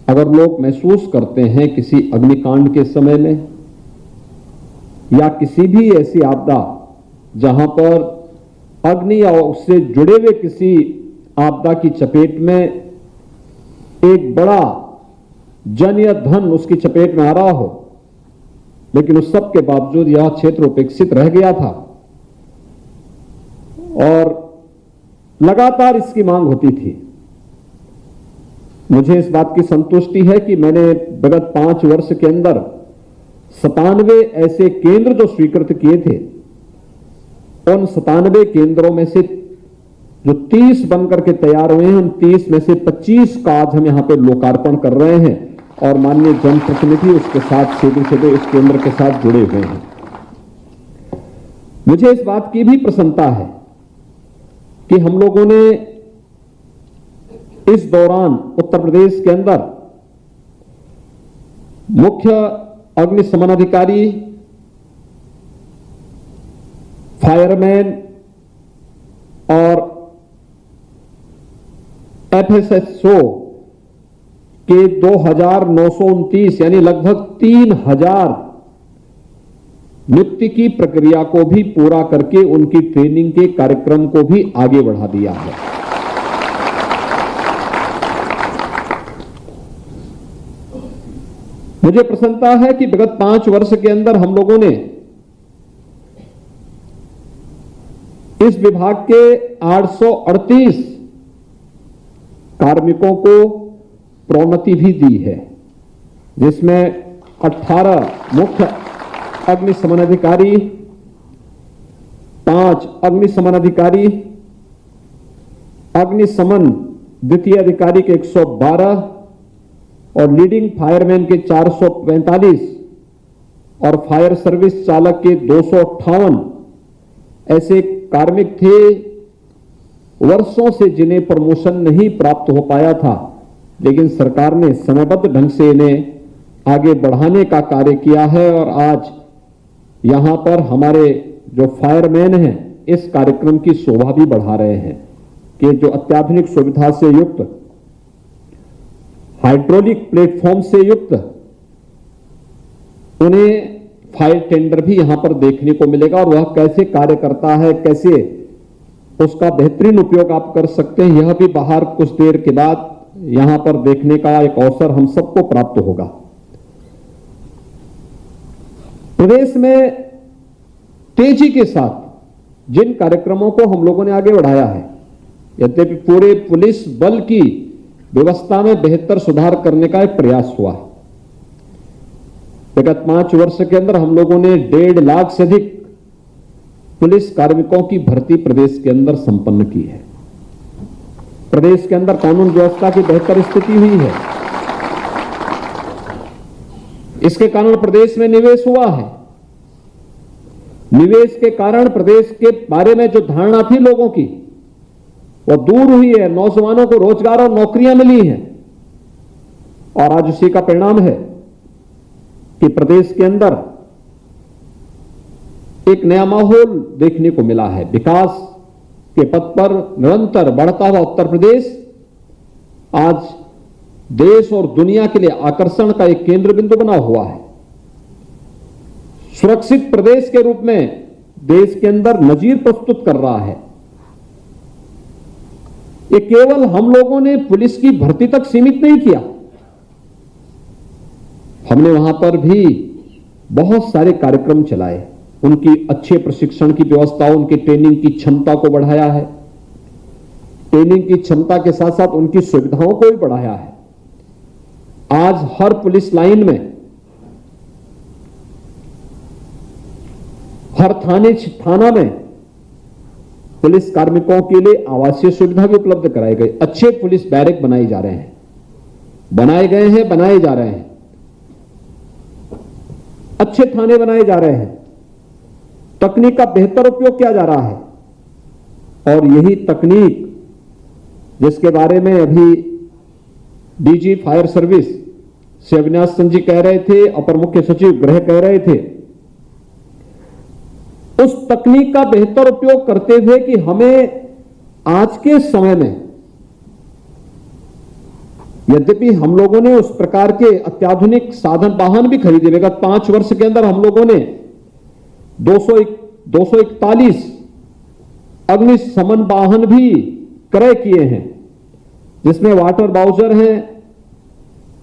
अगर लोग महसूस करते हैं किसी अग्निकांड के समय में या किसी भी ऐसी आपदा जहां पर अग्नि या उससे जुड़े हुए किसी आपदा की चपेट में एक बड़ा जन या धन उसकी चपेट में आ रहा हो, लेकिन उस सब के बावजूद यह क्षेत्र उपेक्षित रह गया था, और लगातार इसकी मांग होती थी। मुझे इस बात की संतुष्टि है कि मैंने विगत 5 वर्ष के अंदर 97 ऐसे केंद्र जो स्वीकृत किए थे, उन 97 केंद्रों में से जो 30 बनकर के तैयार हुए हैं, उन 30 में से 25 का आज हम यहां पे लोकार्पण कर रहे हैं और माननीय जनप्रतिनिधि उसके साथ सीधे इस केंद्र के साथ जुड़े हुए हैं। मुझे इस बात की भी प्रसन्नता है कि हम लोगों ने इस दौरान उत्तर प्रदेश के अंदर मुख्य अग्निशमन अधिकारी, फायरमैन और FSSO के 2,929 यानी लगभग 3,000 नियुक्ति की प्रक्रिया को भी पूरा करके उनकी ट्रेनिंग के कार्यक्रम को भी आगे बढ़ा दिया है। मुझे प्रसन्नता है कि विगत 5 वर्ष के अंदर हम लोगों ने इस विभाग के 838 कार्मिकों को प्रोन्नति भी दी है, जिसमें 18 मुख्य अग्निशमन अधिकारी, 5 अग्निशमन अधिकारी, अग्निशमन द्वितीय अधिकारी के 112 और लीडिंग फायरमैन के 445 और फायर सर्विस चालक के 258 ऐसे कार्मिक थे वर्षों से जिन्हें प्रमोशन नहीं प्राप्त हो पाया था, लेकिन सरकार ने समयबद्ध ढंग से इन्हें आगे बढ़ाने का कार्य किया है और आज यहां पर हमारे जो फायरमैन हैं इस कार्यक्रम की शोभा भी बढ़ा रहे हैं कि जो अत्याधुनिक सुविधा से युक्त, हाइड्रोलिक प्लेटफॉर्म से युक्त उन्हें फायर टेंडर भी यहां पर देखने को मिलेगा और वह कैसे कार्य करता है, कैसे उसका बेहतरीन उपयोग आप कर सकते हैं, यह भी बाहर कुछ देर के बाद यहां पर देखने का एक अवसर हम सबको प्राप्त होगा। प्रदेश में तेजी के साथ जिन कार्यक्रमों को हम लोगों ने आगे बढ़ाया है, यद्यपि पूरे पुलिस बल की व्यवस्था में बेहतर सुधार करने का एक प्रयास हुआ है। विगत 5 वर्ष के अंदर हम लोगों ने 1.5 लाख से अधिक पुलिस कार्मिकों की भर्ती प्रदेश के अंदर संपन्न की है। प्रदेश के अंदर कानून व्यवस्था की बेहतर स्थिति हुई है। इसके कारण प्रदेश में निवेश हुआ है। निवेश के कारण प्रदेश के बारे में जो धारणा थी लोगों की वह दूर हुई है। नौजवानों को रोजगार और नौकरियां मिली हैं और आज उसी का परिणाम है कि प्रदेश के अंदर एक नया माहौल देखने को मिला है। विकास के पथ पर निरंतर बढ़ता हुआ उत्तर प्रदेश आज देश और दुनिया के लिए आकर्षण का एक केंद्र बिंदु बना हुआ है। सुरक्षित प्रदेश के रूप में देश के अंदर नजीर प्रस्तुत कर रहा है। ये केवल हम लोगों ने पुलिस की भर्ती तक सीमित नहीं किया, हमने वहां पर भी बहुत सारे कार्यक्रम चलाए, उनकी अच्छे प्रशिक्षण की व्यवस्था, उनकी ट्रेनिंग की क्षमता को बढ़ाया है। ट्रेनिंग की क्षमता के साथ साथ उनकी सुविधाओं को भी बढ़ाया है। आज हर पुलिस लाइन में, हर थाना में पुलिस कार्मिकों के लिए आवासीय सुविधा भी उपलब्ध कराई गई। अच्छे पुलिस बैरक बनाए जा रहे हैं, बनाए गए हैं, बनाए जा रहे हैं। अच्छे थाने बनाए जा रहे हैं। तकनीक का बेहतर उपयोग किया जा रहा है और यही तकनीक जिसके बारे में अभी DG fire service Shri Avinash Singh ji कह रहे थे, अपर मुख्य सचिव गृह कह रहे थे, उस तकनीक का बेहतर उपयोग करते हुए कि हमें आज के समय में, यद्यपि हम लोगों ने उस प्रकार के अत्याधुनिक साधन वाहन भी खरीदे, विगत 5 वर्ष के अंदर हम लोगों ने 241 अग्निशमन वाहन भी क्रय किए हैं, जिसमें वाटर बाउजर हैं,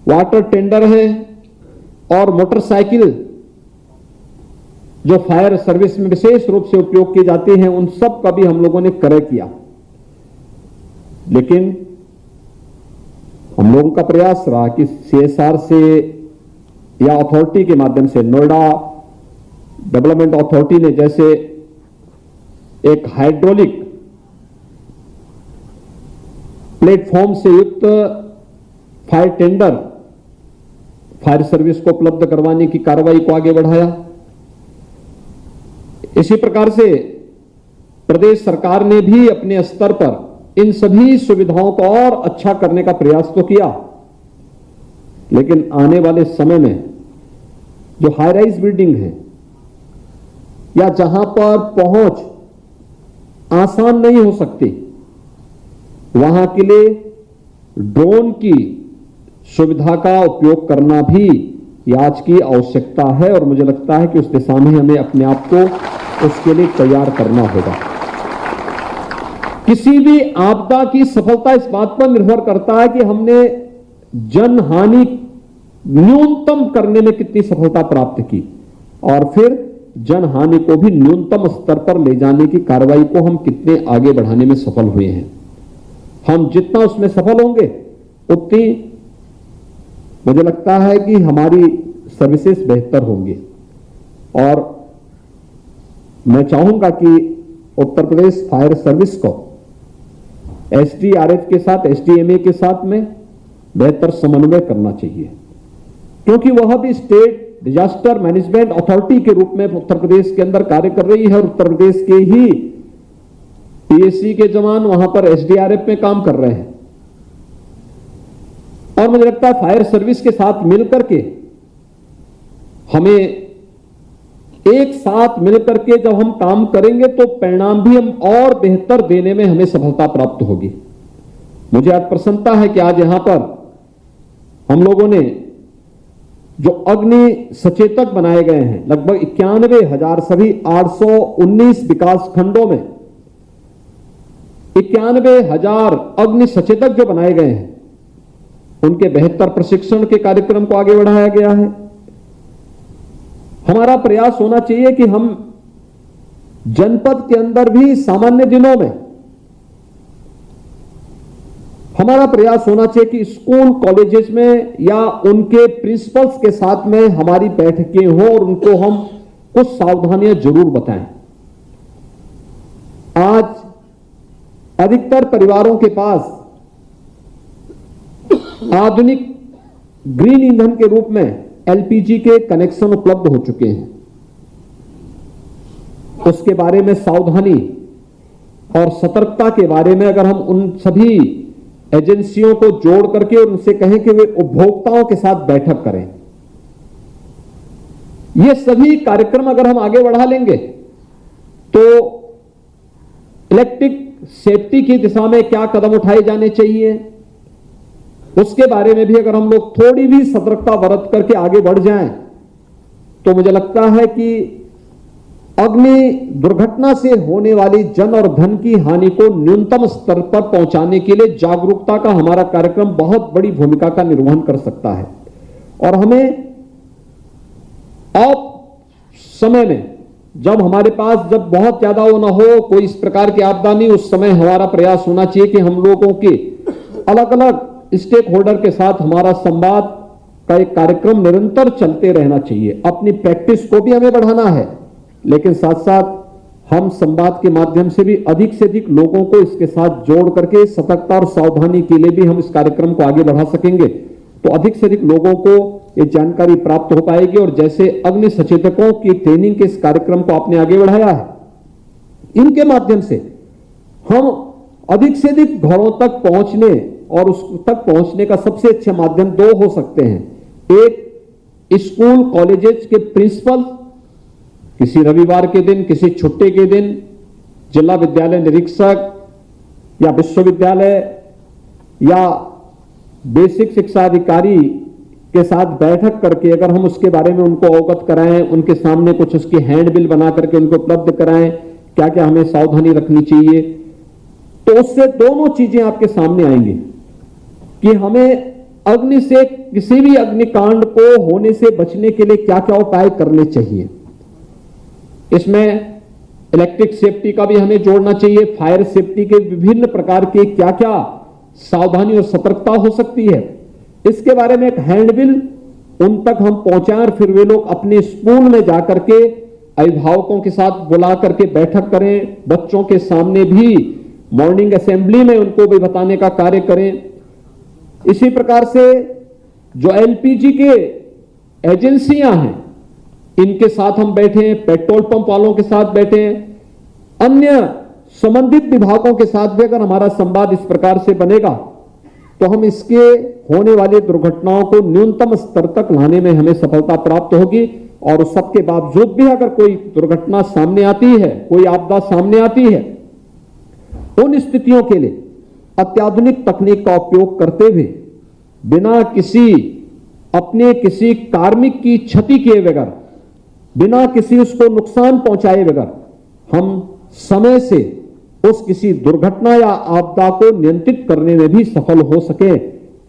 वाटर टेंडर हैं और मोटरसाइकिल जो फायर सर्विस में विशेष रूप से उपयोग की जाती हैं, उन सब का भी हम लोगों ने क्रय किया। लेकिन हम लोगों का प्रयास रहा कि CSR से या अथॉरिटी के माध्यम से, नोएडा डेवलपमेंट अथॉरिटी ने जैसे एक हाइड्रोलिक प्लेटफॉर्म से युक्त फायर टेंडर फायर सर्विस को उपलब्ध करवाने की कार्रवाई को आगे बढ़ाया। इसी प्रकार से प्रदेश सरकार ने भी अपने स्तर पर इन सभी सुविधाओं को और अच्छा करने का प्रयास तो किया, लेकिन आने वाले समय में जो हाई राइज बिल्डिंग है या जहां पर पहुंच आसान नहीं हो सकती, वहां के लिए ड्रोन की सुविधा का उपयोग करना भी आज की आवश्यकता है और मुझे लगता है कि उस दिशा में हमें अपने आप को उसके लिए तैयार करना होगा। किसी भी आपदा की सफलता इस बात पर निर्भर करता है कि हमने जनहानि न्यूनतम करने में कितनी सफलता प्राप्त की और फिर जनहानि को भी न्यूनतम स्तर पर ले जाने की कार्रवाई को हम कितने आगे बढ़ाने में सफल हुए हैं। हम जितना उसमें सफल होंगे उतनी मुझे लगता है कि हमारी सर्विसेज बेहतर होंगी। और मैं चाहूंगा कि उत्तर प्रदेश फायर सर्विस को SDRF के साथ, SDMA के साथ में बेहतर समन्वय करना चाहिए, क्योंकि वह भी स्टेट डिजास्टर मैनेजमेंट अथॉरिटी के रूप में उत्तर प्रदेश के अंदर कार्य कर रही है और उत्तर प्रदेश के ही PSC के जवान वहां पर SDRF में काम कर रहे हैं। और मुझे लगता है फायर सर्विस के साथ मिलकर के हमें एक साथ मिलकर के जब हम काम करेंगे तो परिणाम भी हम और बेहतर देने में हमें सफलता प्राप्त होगी। मुझे आज प्रसन्नता है कि आज यहां पर हम लोगों ने जो अग्नि सचेतक बनाए गए हैं, लगभग 91,000 सभी 819 विकास खंडों में 91,000 अग्नि सचेतक जो बनाए गए हैं, उनके बेहतर प्रशिक्षण के कार्यक्रम को आगे बढ़ाया गया है। हमारा प्रयास होना चाहिए कि हम जनपद के अंदर भी सामान्य दिनों में हमारा प्रयास होना चाहिए कि स्कूल कॉलेजेस में या उनके प्रिंसिपल्स के साथ में हमारी बैठकें हो और उनको हम कुछ सावधानियां जरूर बताएं। आज अधिकतर परिवारों के पास आधुनिक ग्रीन ईंधन के रूप में LPG के कनेक्शन उपलब्ध हो चुके हैं। उसके बारे में सावधानी और सतर्कता के बारे में अगर हम उन सभी एजेंसियों को जोड़ करके और उनसे कहें कि वे उपभोक्ताओं के साथ बैठक करें, ये सभी कार्यक्रम अगर हम आगे बढ़ा लेंगे तो इलेक्ट्रिक सेफ्टी की दिशा में क्या कदम उठाए जाने चाहिए, उसके बारे में भी अगर हम लोग थोड़ी भी सतर्कता बरत करके आगे बढ़ जाएं तो मुझे लगता है कि अग्नि दुर्घटना से होने वाली जन और धन की हानि को न्यूनतम स्तर पर पहुंचाने के लिए जागरूकता का हमारा कार्यक्रम बहुत बड़ी भूमिका का निर्वहन कर सकता है। और हमें अब समय में जब हमारे पास जब बहुत ज्यादा वो ना हो, कोई इस प्रकार की आपदा नहीं, उस समय हमारा प्रयास होना चाहिए कि हम लोगों के अलग अलग स्टेक होल्डर के साथ हमारा संवाद का एक कार्यक्रम निरंतर चलते रहना चाहिए। अपनी प्रैक्टिस को भी हमें बढ़ाना है, लेकिन साथ साथ हम संवाद के माध्यम से भी अधिक से अधिक लोगों को इसके साथ जोड़ करके सतर्कता और सावधानी के लिए भी हम इस कार्यक्रम को आगे बढ़ा सकेंगे तो अधिक से अधिक लोगों को ये जानकारी प्राप्त हो पाएगी। और जैसे अग्नि सचेतकों की ट्रेनिंग के इस कार्यक्रम को आपने आगे बढ़ाया है, इनके माध्यम से हम अधिक से अधिक घरों तक पहुंचने और उस तक पहुंचने का सबसे अच्छा माध्यम दो हो सकते हैं। एक, स्कूल कॉलेजेस के प्रिंसिपल किसी रविवार के दिन, किसी छुट्टी के दिन जिला विद्यालय निरीक्षक या विश्वविद्यालय या बेसिक शिक्षा अधिकारी के साथ बैठक करके अगर हम उसके बारे में उनको अवगत कराएं, उनके सामने कुछ उसकी हैंडबिल बना करके उनको उपलब्ध कराएं, क्या क्या हमें सावधानी रखनी चाहिए, तो उससे दोनों चीजें आपके सामने आएंगी कि हमें अग्नि से, किसी भी अग्निकांड को होने से बचने के लिए क्या क्या उपाय करने चाहिए। इसमें इलेक्ट्रिक सेफ्टी का भी हमें जोड़ना चाहिए। फायर सेफ्टी के विभिन्न प्रकार के क्या क्या सावधानी और सतर्कता हो सकती है, इसके बारे में एक हैंडबिल उन तक हम पहुंचाएं और फिर वे लोग अपने स्कूल में जाकर के अभिभावकों के साथ बुला करके बैठक करें, बच्चों के सामने भी मॉर्निंग असेंबली में उनको भी बताने का कार्य करें। इसी प्रकार से जो एलपीजी के एजेंसियां हैं इनके साथ हम बैठे, पेट्रोल पंप वालों के साथ बैठे, अन्य संबंधित विभागों के साथ भी अगर हमारा संवाद इस प्रकार से बनेगा तो हम इसके होने वाली दुर्घटनाओं को न्यूनतम स्तर तक लाने में हमें सफलता प्राप्त होगी। और उस सबके बावजूद भी अगर कोई दुर्घटना सामने आती है, कोई आपदा सामने आती है, उन स्थितियों के लिए अत्याधुनिक तकनीक का उपयोग करते हुए बिना अपने किसी कार्मिक की क्षति किए बगैर, बिना किसी उसको नुकसान पहुंचाए बगैर हम समय से उस किसी दुर्घटना या आपदा को नियंत्रित करने में भी सफल हो सके,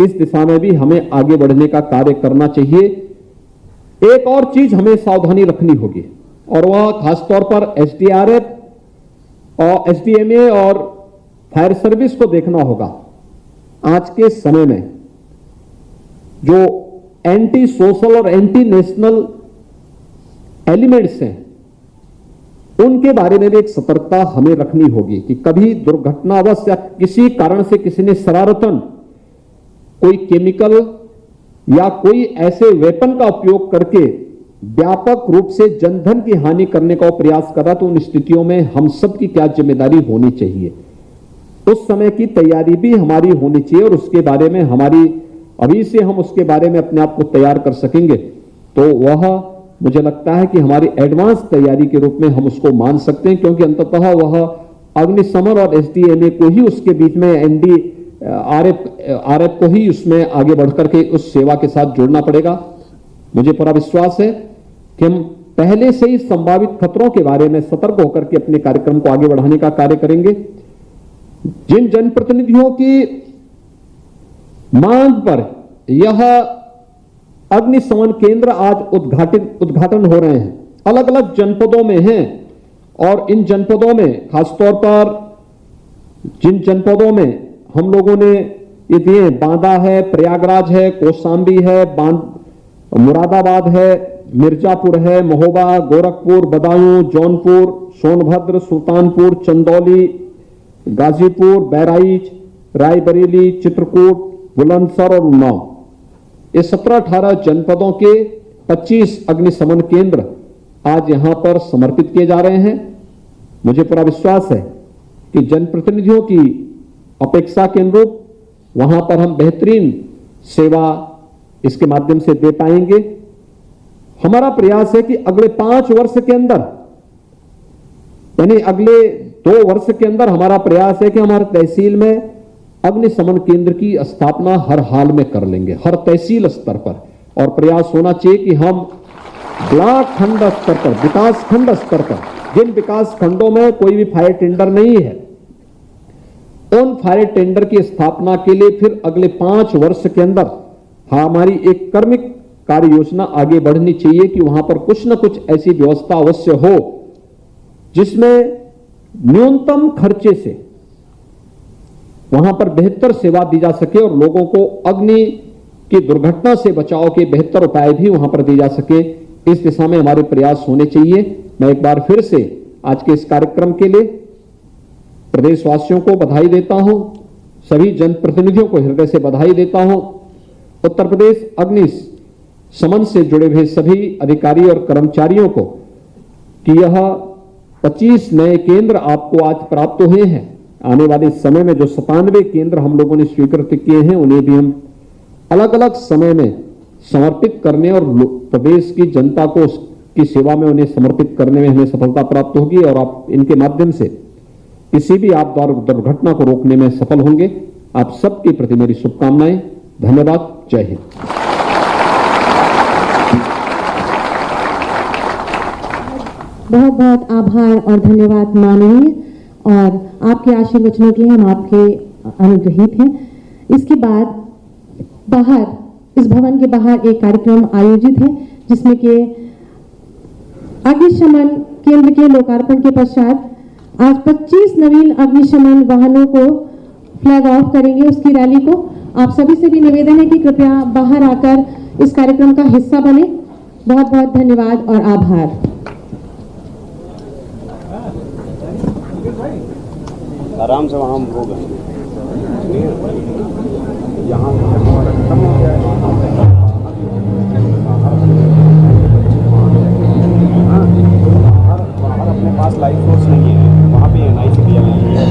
इस दिशा में भी हमें आगे बढ़ने का कार्य करना चाहिए। एक और चीज हमें सावधानी रखनी होगी और वह खासतौर पर एसडीआरएफ और एसडीएमए और फायर सर्विस को देखना होगा। आज के समय में जो एंटी सोशल और एंटी नेशनल एलिमेंट्स हैं उनके बारे में भी एक सतर्कता हमें रखनी होगी कि कभी दुर्घटनावश या किसी कारण से किसी ने शरारतन कोई केमिकल या कोई ऐसे वेपन का उपयोग करके व्यापक रूप से जनधन की हानि करने का प्रयास कर रहा, तो उन स्थितियों में हम सब की क्या जिम्मेदारी होनी चाहिए, उस समय की तैयारी भी हमारी होनी चाहिए और उसके बारे में हमारी अभी से हम उसके बारे में अपने आप को तैयार कर सकेंगे तो वह मुझे लगता है कि हमारी एडवांस तैयारी के रूप में हम उसको मान सकते हैं, क्योंकि अंततः वह अग्निशमन और एसडीएमए को ही उसके बीच में आरएफ को ही उसमें आगे बढ़कर के उस सेवा के साथ जोड़ना पड़ेगा। मुझे पूरा विश्वास है कि हम पहले से ही संभावित खतरों के बारे में सतर्क होकर के अपने कार्यक्रम को आगे बढ़ाने का कार्य करेंगे। जिन जनप्रतिनिधियों की मांग पर यह अग्निशमन केंद्र आज उद्घाटन हो रहे हैं, अलग अलग जनपदों में हैं और इन जनपदों में खासतौर पर जिन जनपदों में हम लोगों ने ये दिए, बांदा है, प्रयागराज है, कौशाम्बी है, मुरादाबाद है, मिर्जापुर है, महोबा, गोरखपुर, बदायूं, जौनपुर, सोनभद्र, सुल्तानपुर, चंदौली, गाजीपुर, बहराइच, रायबरेली, चित्रकूट, बुलंदशहर और उन्नाव, ये 17-18 जनपदों के 25 अग्निशमन केंद्र आज यहां पर समर्पित किए जा रहे हैं। मुझे पूरा विश्वास है कि जनप्रतिनिधियों की अपेक्षा के अनुरूप वहां पर हम बेहतरीन सेवा इसके माध्यम से दे पाएंगे। हमारा प्रयास है कि अगले 5 वर्ष के अंदर, यानी अगले 2 वर्ष के अंदर हमारा प्रयास है कि हमारे तहसील में अग्निशमन केंद्र की स्थापना हर हाल में कर लेंगे, हर तहसील स्तर पर। और प्रयास होना चाहिए कि हम ब्लॉक खंड स्तर पर, विकास खंड स्तर पर, जिन विकास खंडों में कोई भी फायर टेंडर नहीं है, उन फायर टेंडर की स्थापना के लिए फिर अगले 5 वर्ष के अंदर हमारी एक कर्मिक कार्य योजना आगे बढ़नी चाहिए कि वहां पर कुछ न कुछ ऐसी व्यवस्था अवश्य हो जिसमें न्यूनतम खर्चे से वहां पर बेहतर सेवा दी जा सके और लोगों को अग्नि की दुर्घटना से बचाव के बेहतर उपाय भी वहां पर दिए जा सके। इस दिशा में हमारे प्रयास होने चाहिए। मैं एक बार फिर से आज के इस कार्यक्रम के लिए प्रदेशवासियों को बधाई देता हूं, सभी जनप्रतिनिधियों को हृदय से बधाई देता हूं। उत्तर प्रदेश अग्निशमन से जुड़े हुए सभी अधिकारी और कर्मचारियों को कि यह 25 नए केंद्र आपको आज प्राप्त हुए हैं। आने वाले समय में जो 97 केंद्र हम लोगों ने स्वीकृत किए हैं उन्हें भी हम अलग अलग समय में समर्पित करने और प्रदेश की जनता को की सेवा में उन्हें समर्पित करने में हमें सफलता प्राप्त होगी और आप इनके माध्यम से किसी भी आपदा और दुर्घटना को रोकने में सफल होंगे। आप सबके प्रति मेरी शुभकामनाएं। धन्यवाद। जय हिंद। बहुत बहुत आभार और धन्यवाद माननीय, और आपके आशीर्वचनों के लिए हम आपके अनुग्रहित हैं। इसके बाद बाहर, इस भवन के बाहर एक कार्यक्रम आयोजित है जिसमें कि अग्निशमन केंद्र के लोकार्पण के पश्चात आज 25 नवीन अग्निशमन वाहनों को फ्लैग ऑफ करेंगे, उसकी रैली को। आप सभी से भी निवेदन है कि कृपया बाहर आकर इस कार्यक्रम का हिस्सा बने। बहुत बहुत धन्यवाद और आभार। आराम से वहाँ होगा, यहाँ खत्म हो गया है। बाहर अपने पास लाइफ फोर्स नहीं है, वहाँ पे NIC भी नहीं है।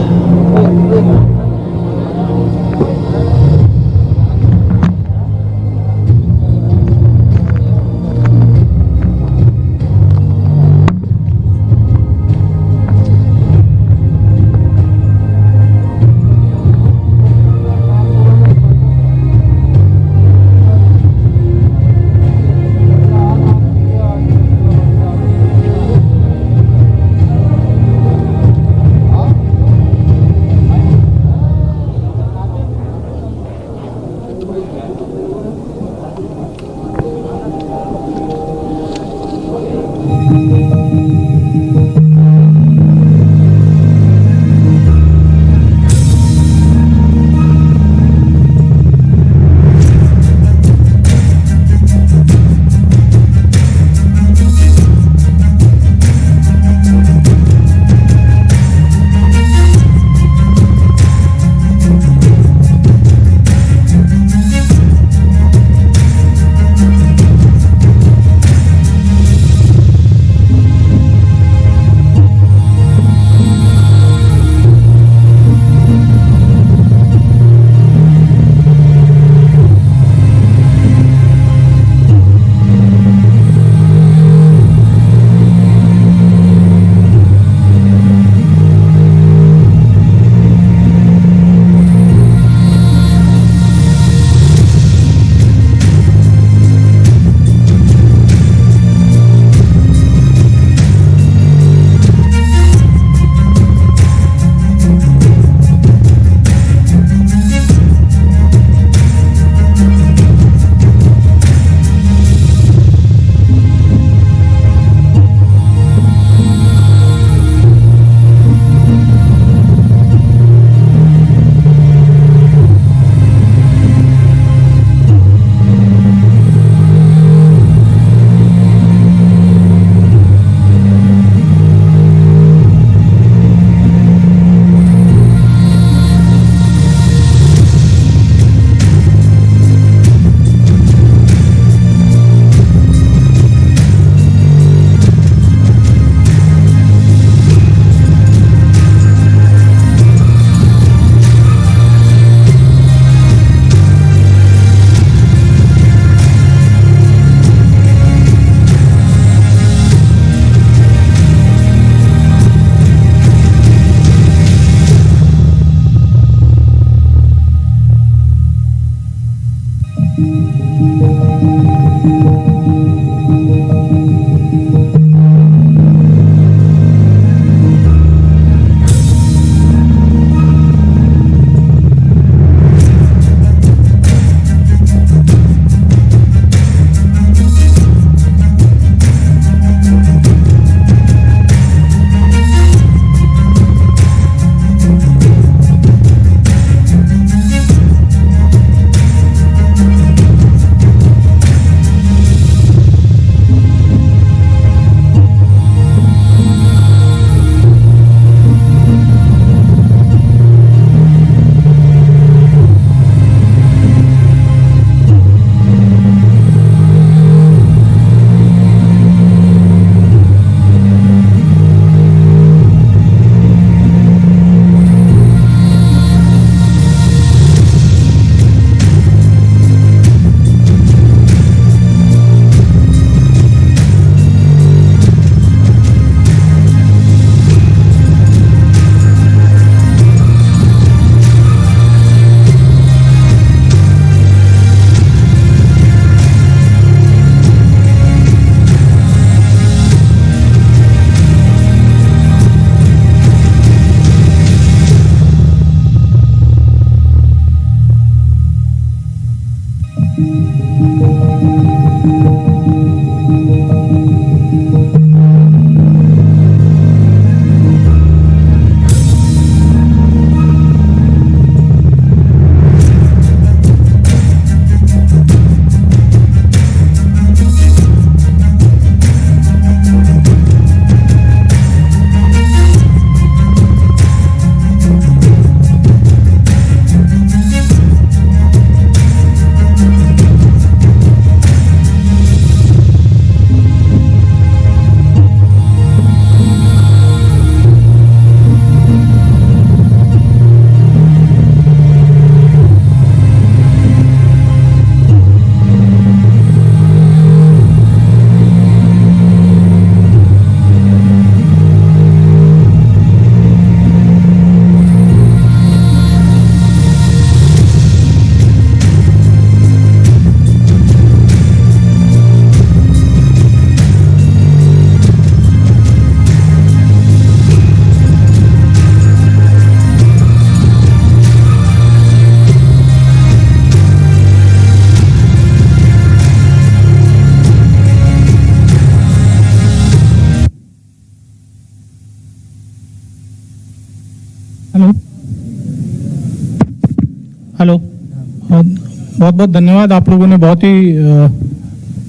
बहुत बहुत धन्यवाद। आप लोगों ने बहुत ही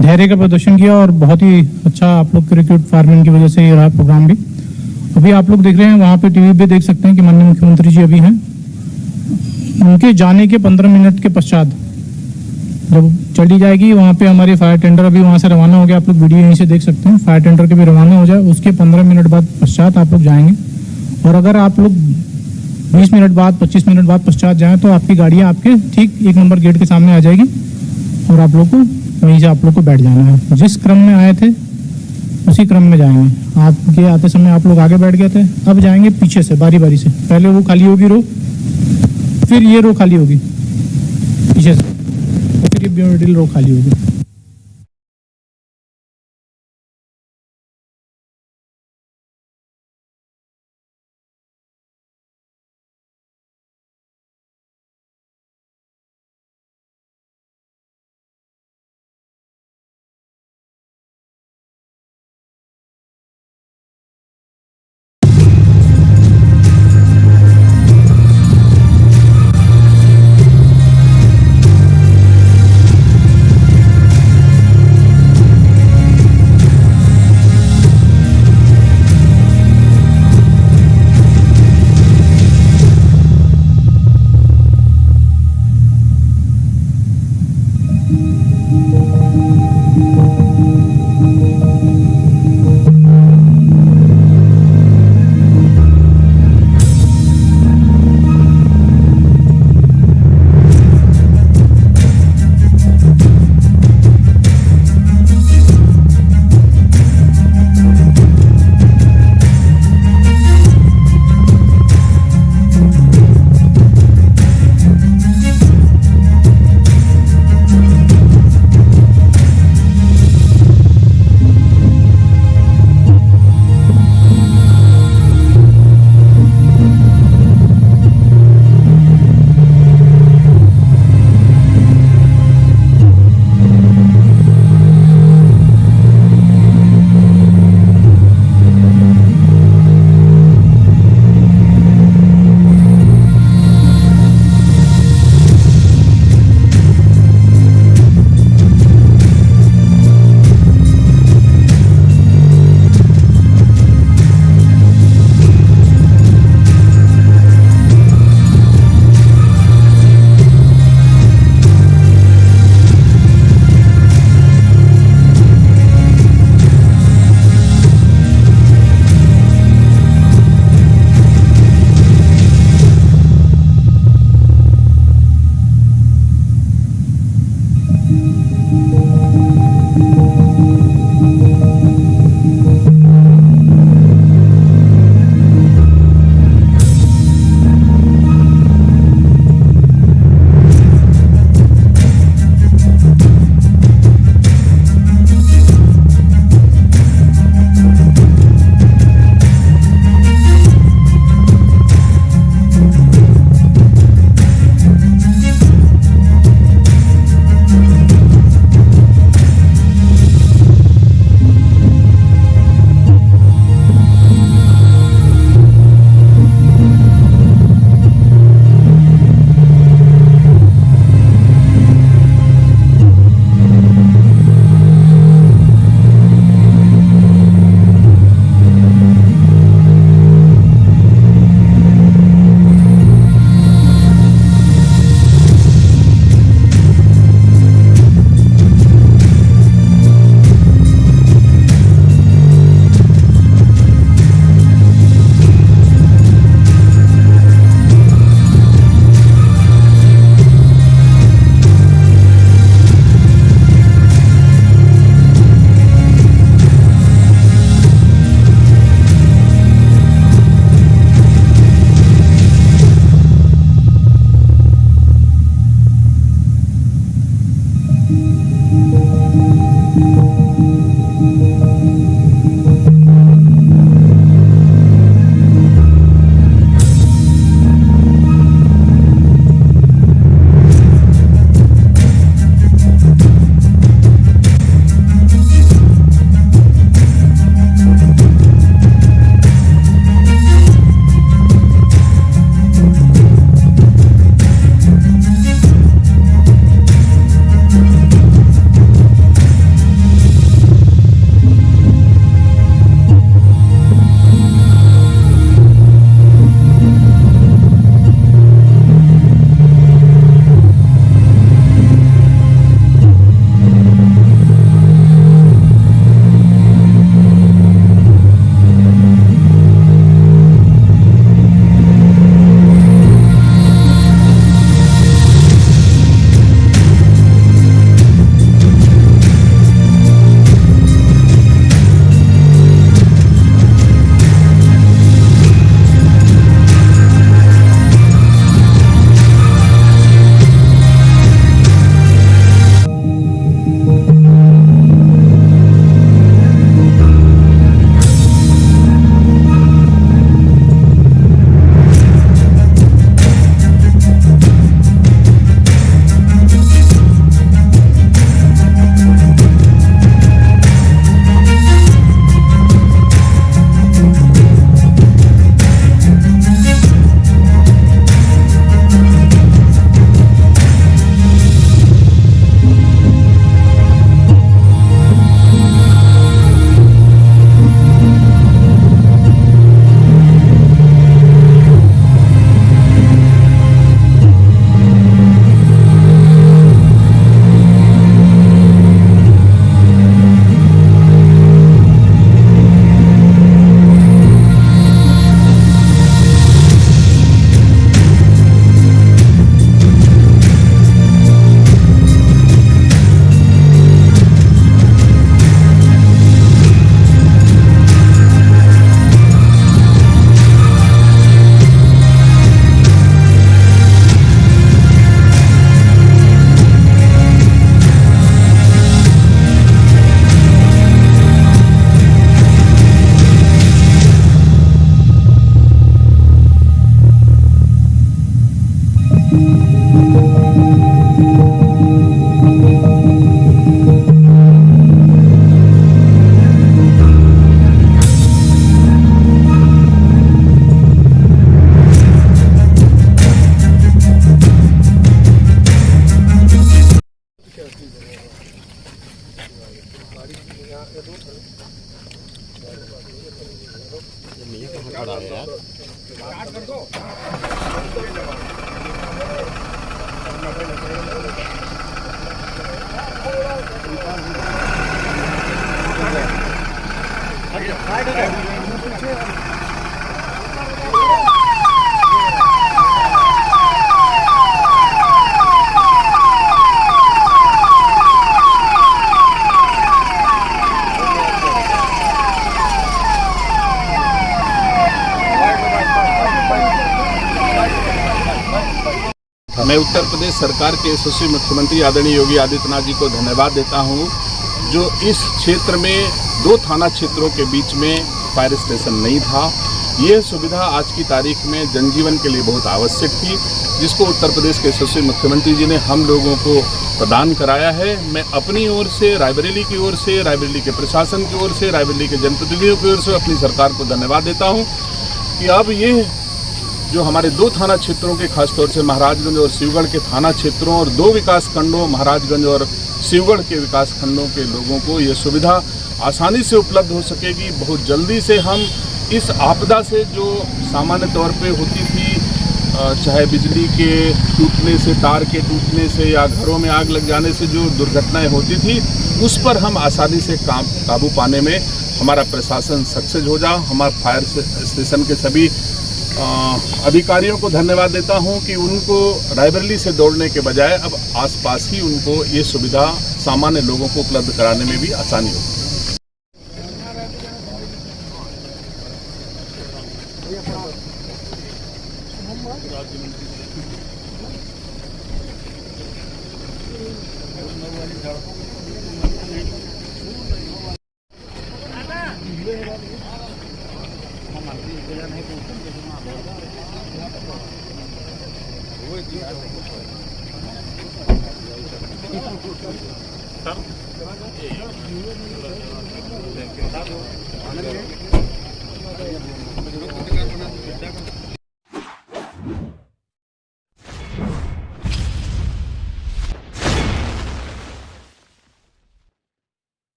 धैर्य का प्रदर्शन किया और बहुत ही अच्छा आप लोग क्रिकेट फार्मिंग की वजह से ये रहा प्रोग्राम भी। अभी आप लोग देख रहे हैं, वहाँ पे टीवी पे देख सकते हैं कि माननीय मुख्यमंत्री जी अभी हैं। उनके जाने के 15 मिनट के पश्चात जब चली जाएगी वहाँ पे हमारे फायर टेंडर अभी वहाँ से रवाना हो गया। आप लोग वीडियो यहीं से देख सकते हैं। फायर टेंडर के भी रवाना हो जाए, उसके 15 मिनट बाद पश्चात आप लोग जाएंगे। और अगर आप लोग 20 मिनट बाद 25 मिनट बाद पश्चात जाएं तो आपकी गाड़ियाँ आपके ठीक 1 नंबर गेट के सामने आ जाएगी और आप लोग को वहीं से आप लोग को बैठ जाना है। जिस क्रम में आए थे उसी क्रम में जाएंगे। आपके आते समय आप लोग आगे बैठ गए थे, अब जाएंगे पीछे से बारी बारी से। पहले वो खाली होगी रो, फिर ये रो खाली होगी पीछे से, फिर ये मिडिल रो खाली होगी। मैं उत्तर प्रदेश सरकार के यशस्वी मुख्यमंत्री आदरणीय योगी आदित्यनाथ जी को धन्यवाद देता हूं, जो इस क्षेत्र में 2 थाना क्षेत्रों के बीच में फायर स्टेशन नहीं था। ये सुविधा आज की तारीख में जनजीवन के लिए बहुत आवश्यक थी, जिसको उत्तर प्रदेश के यशस्वी मुख्यमंत्री जी ने हम लोगों को प्रदान कराया है। मैं अपनी ओर से, रायबरेली की ओर से, रायबरेली के प्रशासन की ओर से, रायबरेली के जनप्रतिनिधियों की ओर से अपनी सरकार को धन्यवाद देता हूँ कि अब ये जो हमारे 2 थाना क्षेत्रों के, खासतौर से महाराजगंज और शिवगढ़ के थाना क्षेत्रों और 2 विकास खंडों, महाराजगंज और शिवगढ़ के विकास खंडों के लोगों को ये सुविधा आसानी से उपलब्ध हो सकेगी। बहुत जल्दी से हम इस आपदा से, जो सामान्य तौर पे होती थी, चाहे बिजली के टूटने से, तार के टूटने से या घरों में आग लग जाने से जो दुर्घटनाएं होती थी, उस पर हम आसानी से काबू पाने में हमारा प्रशासन सक्सेस हो जा। हमारे फायर स्टेशन के सभी अधिकारियों को धन्यवाद देता हूं कि उनको रायबरेली से दौड़ने के बजाय अब आसपास ही उनको ये सुविधा सामान्य लोगों को उपलब्ध कराने में भी आसानी होगी। सर